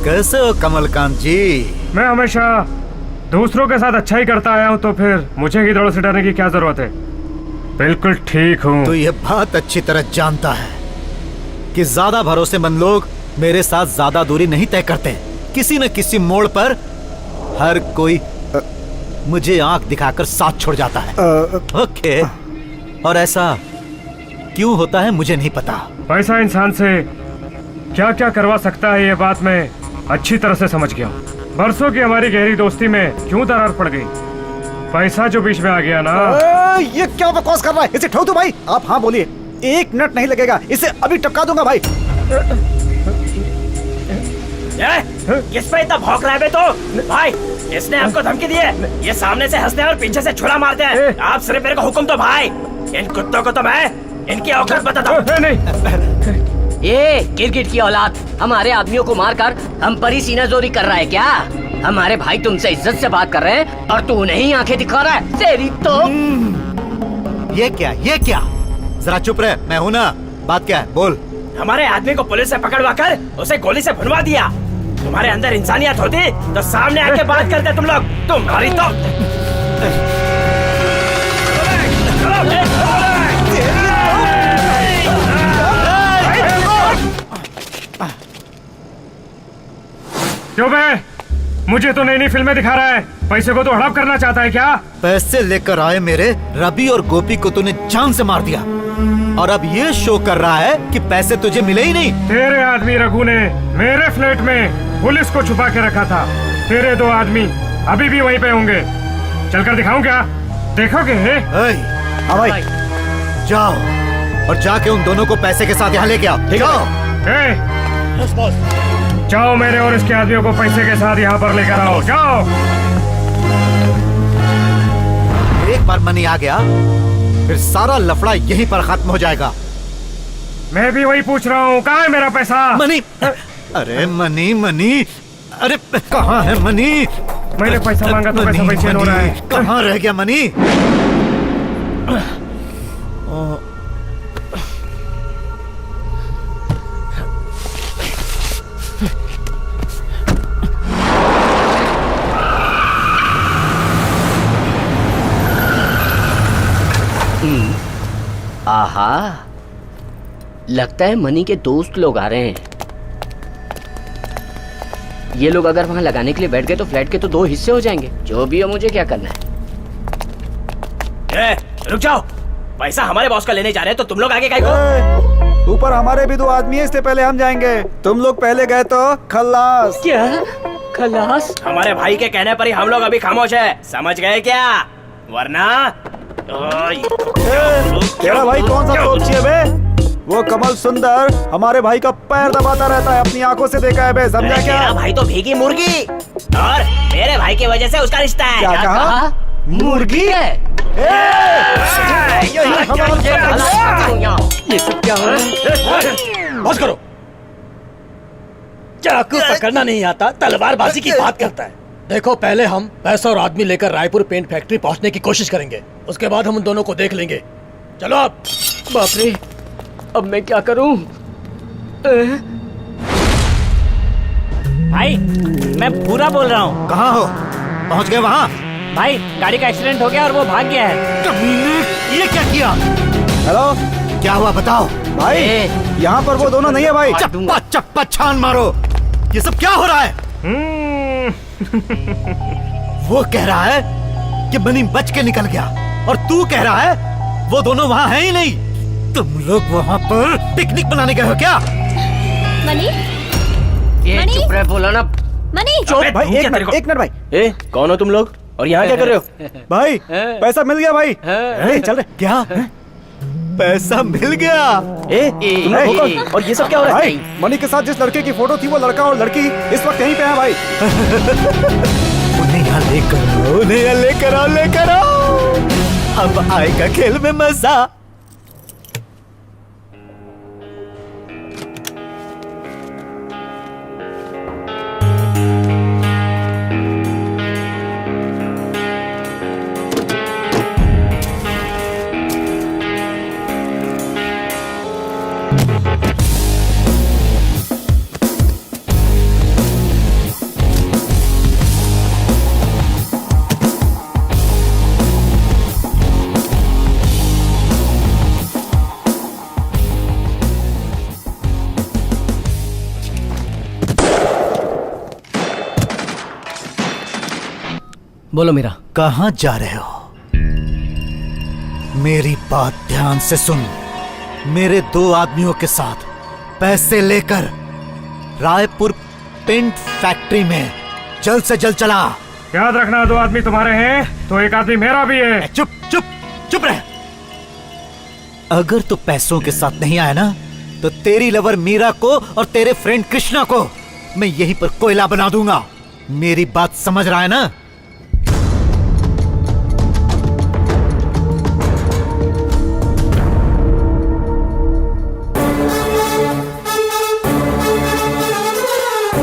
कैसे हो कमलकांत जी? मैं हमेशा दूसरों के साथ अच्छा ही करता आया हूँ, तो फिर मुझे की दौड़ से डरने की क्या जरूरत है? बिल्कुल ठीक हूँ। तो ये बात अच्छी तरह जानता है कि ज्यादा भरोसेमंद लोग मेरे साथ ज्यादा दूरी नहीं तय करते। किसी न किसी मोड़ पर हर कोई मुझे आंख दिखाकर साथ छोड़ जाता है। ओके, और ऐसा क्यों होता है मुझे नहीं पता। पैसा इंसान से क्या क्या करवा सकता है, ये बात मैं अच्छी तरह से समझ गया हूँ। बरसों की हमारी गहरी दोस्ती में क्यों दरार पड़ गई? पैसा जो बीच में आ गया ना। ये क्या बकवास कर रहा है? इसे ठोक दो भाई। आप हाँ बोलिए, 1 मिनट नहीं लगेगा, इसे अभी टपका दूंगा भाई। किस पे इतना भौंक रहा है बे तो? भाई, इसने आपको धमकी दी है। ये सामने से हंसते हैं और पीछे से छुरा मारते हैं। आप सिर्फ मेरे को हुक्म दो भाई। इन कुत्तों को तो मैं इनकी औकात बताता हूँ। ये गिरगिट की औलाद हमारे आदमियों को मारकर हम पर ही सीनाजोरी कर रहा है क्या? हमारे भाई तुमसे इज्जत से बात कर रहे हैं और तू उन्हें ही आंखें दिखा रहा है। तेरी तो ये क्या? जरा चुप रहे, मैं हूं ना। बात क्या है? बोल। हमारे आदमी को पुलिस से पकड़वा कर उसे गोली से भुनवा दिया। तुम्हारे अंदर इंसानियत होती तो सामने आके बात करते तुम लोग। तुम्हारी तो क्यों बे? मुझे तो नई नई फिल्में दिखा रहा है, पैसे को तो हड़प करना चाहता है क्या? पैसे लेकर आए मेरे रवि और गोपी को तूने जान से मार दिया, और अब ये शो कर रहा है कि पैसे तुझे मिले ही नहीं। तेरे आदमी रघु ने मेरे फ्लैट में पुलिस को छुपा के रखा था। तेरे 2 आदमी अभी भी वहीं पे होंगे। चलकर दिखाऊं क्या? देखोगे? हाँ भाई, जाओ और जाके उन दोनों को पैसे के साथ यहाँ लेके आओ। जाओ। जाओ मेरे और इसके आदमियों को पैसे के साथ यहाँ पर लेकर आओ। जाओ। एक बार मनी आ गया फिर सारा लफड़ा यहीं पर खत्म हो जाएगा। मैं भी वही पूछ रहा हूँ, कहाँ है मेरा पैसा? मनी, अरे मनी मनी, अरे कहाँ है मनी? मैंने पैसा मांगा तो पैसा बेचैन हो रहा है। कहाँ रह गया मनी? आहा, लगता है मनी के दोस्त लोग आ रहे हैं। ये लोग अगर वहां लगाने के लिए बैठ गए तो फ्लैट के तो 2 हिस्से हो जाएंगे। जो भी हो, मुझे क्या करना है? रुक जाओ, पैसा हमारे बॉस का लेने जा रहे हैं तो तुम लोग आगे काय को? ऊपर हमारे भी 2 आदमी है, इससे पहले हम जाएंगे। तुम लोग पहले गए तो खल्लास। क्या खल्लास? हमारे भाई के कहने पर ही हम लोग अभी खामोश है, समझ गए क्या? वरना तेरा भाई कौन सा सोची है बे? वो कमल सुंदर हमारे भाई का पैर दबाता रहता है, अपनी आंखों से देखा है बे, समझा क्या? मेरा भाई तो भीगी मुर्गी और मेरे भाई की वजह से उसका रिश्ता है। क्या कहा? मुर्गी? ये सब क्या हो रहा है? बस करो। चाकू पकड़ना नहीं आता, तलवारबाजी की बात करता है। देखो, पहले हम पैसा और आदमी लेकर रायपुर पेंट फैक्ट्री पहुंचने की कोशिश करेंगे, उसके बाद हम उन दोनों को देख लेंगे। चलो आप। बाप रे, अब मैं क्या करूं? भाई, मैं पूरा बोल रहा हूँ। कहाँ हो? पहुँच गए वहाँ? भाई, गाड़ी का एक्सीडेंट हो गया और वो भाग गया है। ये क्या किया? हेलो, क्या हुआ बताओ? भाई, यहाँ पर वो दोनों नहीं है भाई। चप्पा चप्पा छान मारो। ये सब क्या हो रहा है? वो कह रहा है कि मनी बच के निकल गया और तू कह रहा है वो दोनों वहाँ हैं ही नहीं। तुम लोग वहाँ पर पिकनिक मनाने गए हो क्या? मनी, ये मनी? चुप रहे, बोलो ना। मनी, भाई एक मिनट भाई। ए, कौन हो तुम लोग और यहाँ क्या कर रहे हो? भाई, पैसा मिल गया भाई। चल रहे क्या? पैसा मिल गया। तुम लोग हो कौन? और ये सब क्या हो रहा है? भाई, मनी के साथ जिस लड़के की फोटो थी वो लड़का और लड़की इस वक्त यहीं पे है भाई। उन्हें यहाँ लेकर आओ, लेकर आओ। अब आएगा खेल में मजा। बोलो मीरा। कहाँ जा रहे हो? मेरी बात ध्यान से सुन। मेरे 2 आदमियों के साथ पैसे लेकर रायपुर पेंट फैक्ट्री में जल्द से जल्द चला। याद रखना, 2 आदमी तुम्हारे हैं तो 1 आदमी मेरा भी है। चुप चुप चुप रह। अगर तू पैसों के साथ नहीं आया ना तो तेरी लवर मीरा को और तेरे फ्रेंड कृष्णा को मैं यहीं पर कोयला बना दूंगा। मेरी बात समझ रहा है ना?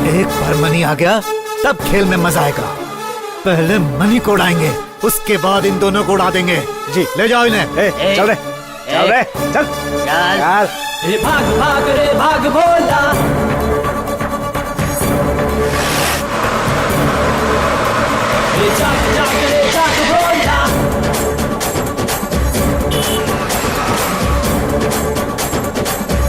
एक बार मनी आ गया तब खेल में मजा आएगा। पहले मनी को उड़ाएंगे, उसके बाद इन दोनों को उड़ा देंगे। जी ले जाओ इन्हें। चल रे, चल। भाग भाग रे भाग भोला, जाग जाग रे जाग भोला।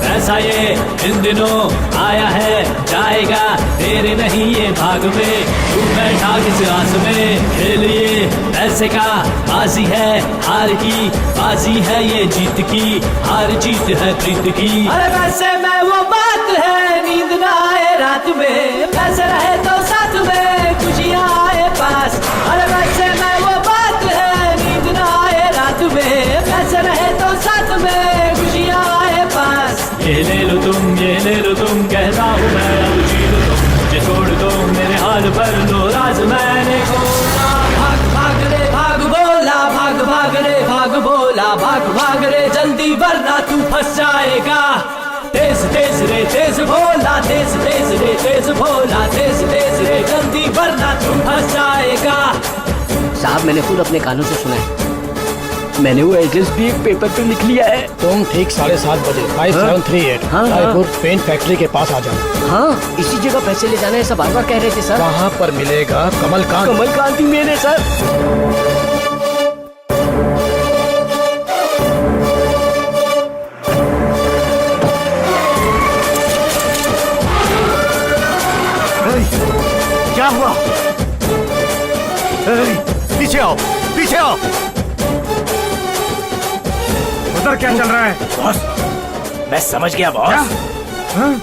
पैसा ये इन दिनों आया है जाएगा, तेरे नहीं ये भाग में, तू बैठा किस आस में। खेल ये पैसे का बाजी है, हार की बाजी है ये जीत की, हार जीत है प्रीत की। अरे पैसे में वो बात है, नींद ना आए रात में, पैसे रहे तो साथ में, खुशियाँ आए पास। अरे पैसे में वो बात है, नींद ना ये ले लो तुम कहता हूँ मैं अब जी लो तुम मुझे छोड़ दो मेरे हाल पर लो राज मैंने खोला भाग भाग रे भाग बोला भाग भाग रे भाग बोला भाग रे जल्दी वरना तू फंस जाएगा तेज तेज रे तेज भोला तेज तेज रे तेज भोला तेज तेज रे जल्दी वरना तू फंस जाएगा। साहब मैंने खुद अपने कानों से सुना है, मैंने वो एड्रेस भी एक पेपर पे लिख लिया है। तुम ठीक 7:30 बजे 5738 रायपुर पेंट फैक्ट्री के पास आ जाओ। हाँ इसी जगह पैसे ले जाना है, सब बार बार कह रहे थे सर। वहाँ पर मिलेगा कमलकांत। कमलकांत ही मेरे सर। क्या हुआ? पीछे आओ, पीछे आओ। उधर क्या चल रहा है? बॉस मैं समझ गया बॉस।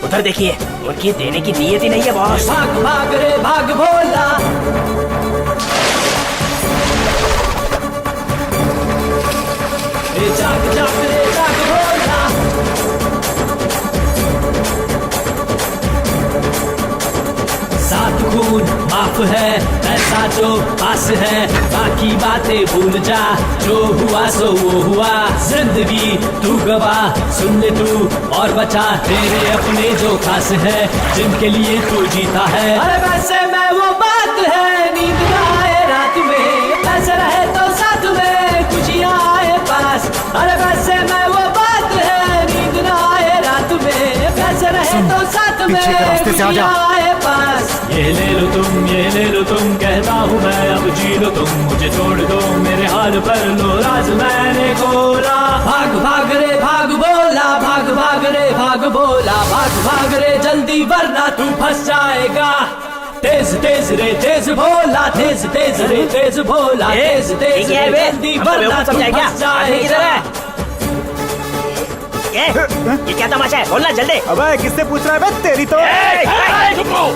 उधर देखिए उनकी देने की नीयत ही नहीं है बॉस। भाग भाग रे भाग भोला जाग जाग रे जाग भोला सात खून माफ है पैसा जो पास है बाकी बातें भूल जा जो हुआ सो वो हुआ जिंदगी तू गवा सुन ले तू और बचा तेरे अपने जो खास है जिनके लिए तू जीता है। अरे वैसे मैं वो बात है नींद ना आए रात में पैसे रहे तो साथ में खुशियाँ आए पास। अरे वैसे मैं वो बात है नींद ना आए रात में पैसे रहे तो साथ में खुशियाँ आए पास। ये ले लो तुम कहता हूँ मैं अब जी लो तुम मुझे छोड़ दो मेरे हाल पर लो राज मैंने खोला भाग भाग रे भाग बोला भाग भाग रे भाग बोला भाग रे जल्दी वरना तू फंस जाएगा तेज तेज रे तेज भोला तेज तेज रे तेज भोला तेज तेज रे जल्दी वरना तू फंस जाएगा। ये क्या तमाशा है? बोलना जल्दी। अबे किससे पूछ रहा है बे? तेरी तो चुप रहो,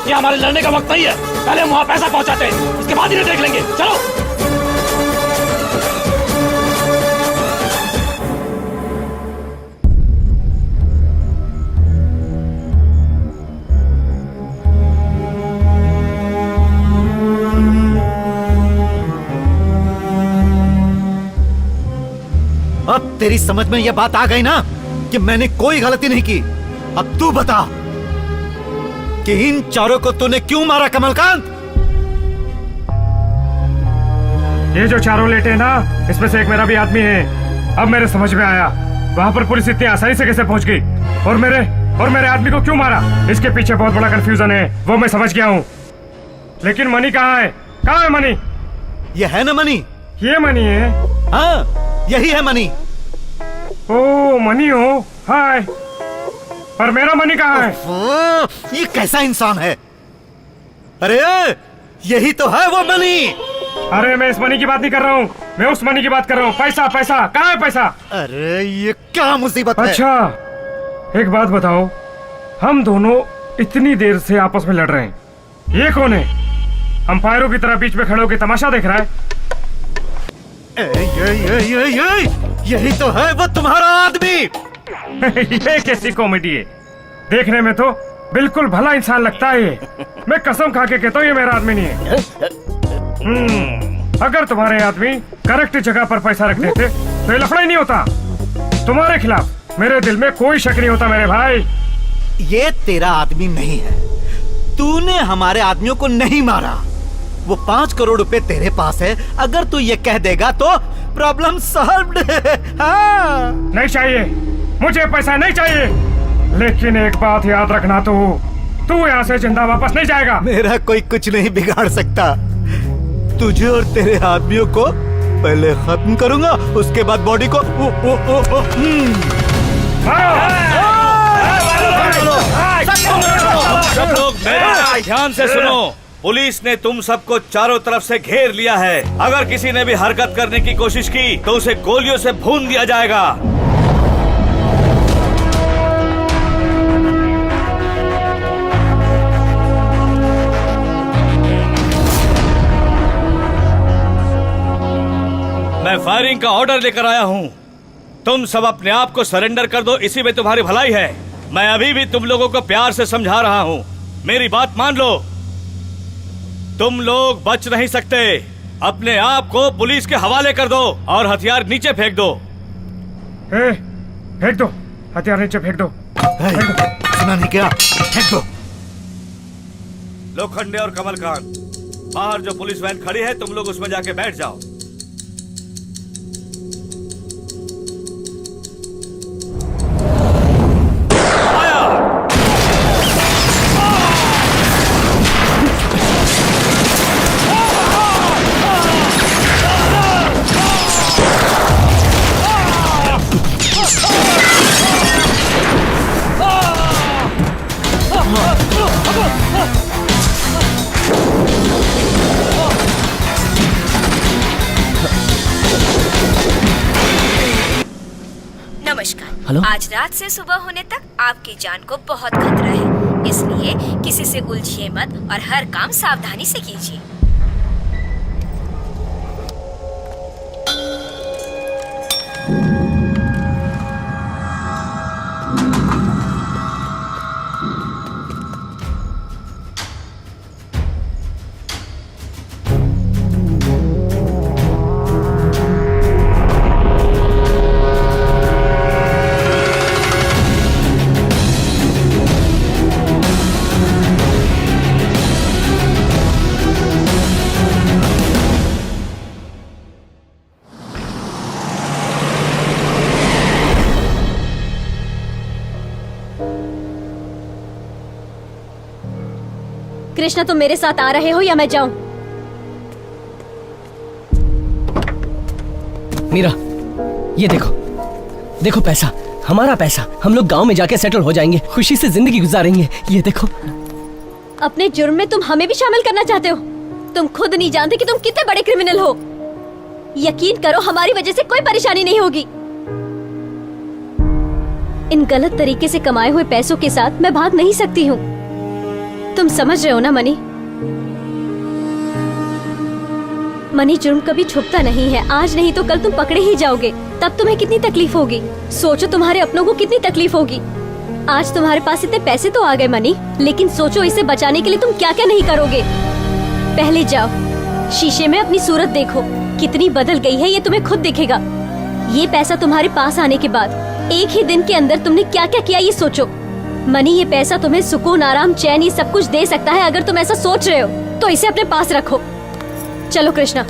ये हमारे लड़ने का वक्त नहीं है। पहले हम वहाँ पैसा पहुँचाते हैं उसके बाद इन्हें देख लेंगे। चलो अब तेरी समझ में यह बात आ गई ना कि मैंने कोई गलती नहीं की। अब तू बता कि इन चारों को तूने क्यों मारा कमलकांत? ये जो चारों लेटे ना इसमें से एक मेरा भी आदमी है। अब मेरे समझ में आया वहाँ पर पुलिस इतनी आसानी से कैसे पहुंच गई और मेरे आदमी को क्यों मारा। इसके पीछे बहुत बड़ा कंफ्यूजन है, वो मैं समझ गया हूँ। लेकिन मनी कहाँ है? कहाँ है मनी? ये है ना मनी? ये मनी है? हाँ यही है मनी। ओ मनी हो? हाय, पर मेरा मनी कहाँ है? ये कैसा इंसान है? अरे यही तो है वो मनी। अरे मैं इस मनी की बात नहीं कर रहा हूँ, मैं उस मनी की बात कर रहा हूँ। पैसा पैसा कहाँ है पैसा? अरे ये क्या मुसीबत है? अच्छा एक बात बताओ, हम दोनों इतनी देर से आपस में लड़ रहे हैं, ये कौन है? अंपायरों की तरह बीच में खड़े होकर तमाशा देख रहा है। यही तो है वो तुम्हारा आदमी। ये कैसी कॉमेडी है? देखने में तो बिल्कुल भला इंसान लगता है ये। मैं कसम खा के कहता हूँ ये मेरा आदमी नहीं है। अगर तुम्हारे आदमी करेक्ट जगह पर पैसा रख देते तो ये लफड़ा ही नहीं होता। तुम्हारे खिलाफ मेरे दिल में कोई शक नहीं होता मेरे भाई। ये तेरा आदमी नहीं है, तूने हमारे आदमियों को नहीं मारा। वो 5 करोड़ रुपए तेरे पास है, अगर तू ये कह देगा तो प्रॉब्लम सॉल्व्ड। हाँ। नहीं चाहिए, मुझे पैसा नहीं चाहिए। लेकिन एक बात याद रखना, तू यहाँ से जिंदा वापस नहीं जाएगा। मेरा कोई कुछ नहीं बिगाड़ सकता। तुझे और तेरे आदमियों को पहले खत्म करूंगा, उसके बाद बॉडी को सब लोग ध्यान से सुनो। पुलिस ने तुम सबको चारों तरफ से घेर लिया है। अगर किसी ने भी हरकत करने की कोशिश की तो उसे गोलियों से भून दिया जाएगा। मैं फायरिंग का ऑर्डर लेकर आया हूं। तुम सब अपने आप को सरेंडर कर दो, इसी में तुम्हारी भलाई है। मैं अभी भी तुम लोगों को प्यार से समझा रहा हूँ, मेरी बात मान लो। तुम लोग बच नहीं सकते। अपने आप को पुलिस के हवाले कर दो और हथियार नीचे फेंक दो। फेंक दो हथियार, नीचे फेंक दो। सुना नहीं क्या? फेंक दो। लोखंडे और कमलकांत, बाहर जो पुलिस वैन खड़ी है तुम लोग उसमें जाके बैठ जाओ। नमस्कार। आज रात से सुबह होने तक आपकी जान को बहुत खतरा है, इसलिए किसी से उलझिए मत और हर काम सावधानी से कीजिए। कृष्णा, तुम मेरे साथ आ रहे हो या मैं जाऊं? मीरा, ये देखो, देखो पैसा, हमारा पैसा। हम लोग गांव में जाके सेटल हो जाएंगे, खुशी से जिंदगी गुजारेंगे। ये देखो। अपने जुर्म में तुम हमें भी शामिल करना चाहते हो? तुम खुद नहीं जानते कि तुम कितने बड़े क्रिमिनल हो। यकीन करो, हमारी वजह से कोई परेशानी नहीं होगी। इन गलत तरीके से कमाए हुए पैसों के साथ मैं भाग नहीं सकती हूँ। तुम समझ रहे हो ना मनी? मनी, जुर्म कभी छुपता नहीं है। आज नहीं तो कल तुम पकड़े ही जाओगे, तब तुम्हें कितनी तकलीफ होगी। सोचो तुम्हारे अपनों को कितनी तकलीफ होगी। आज तुम्हारे पास इतने पैसे तो आ गए मनी, लेकिन सोचो इसे बचाने के लिए तुम क्या क्या नहीं करोगे। पहले जाओ, शीशे में अपनी सूरत देखो, कितनी बदल गई है ये तुम्हें खुद दिखेगा। ये पैसा तुम्हारे पास आने के बाद एक ही दिन के अंदर तुमने क्या क्या किया ये सोचो। मनी, ये पैसा तुम्हें सुकून, आराम, चैन, ये सब कुछ दे सकता है। अगर तुम ऐसा सोच रहे हो तो इसे अपने पास रखो। चलो कृष्णा।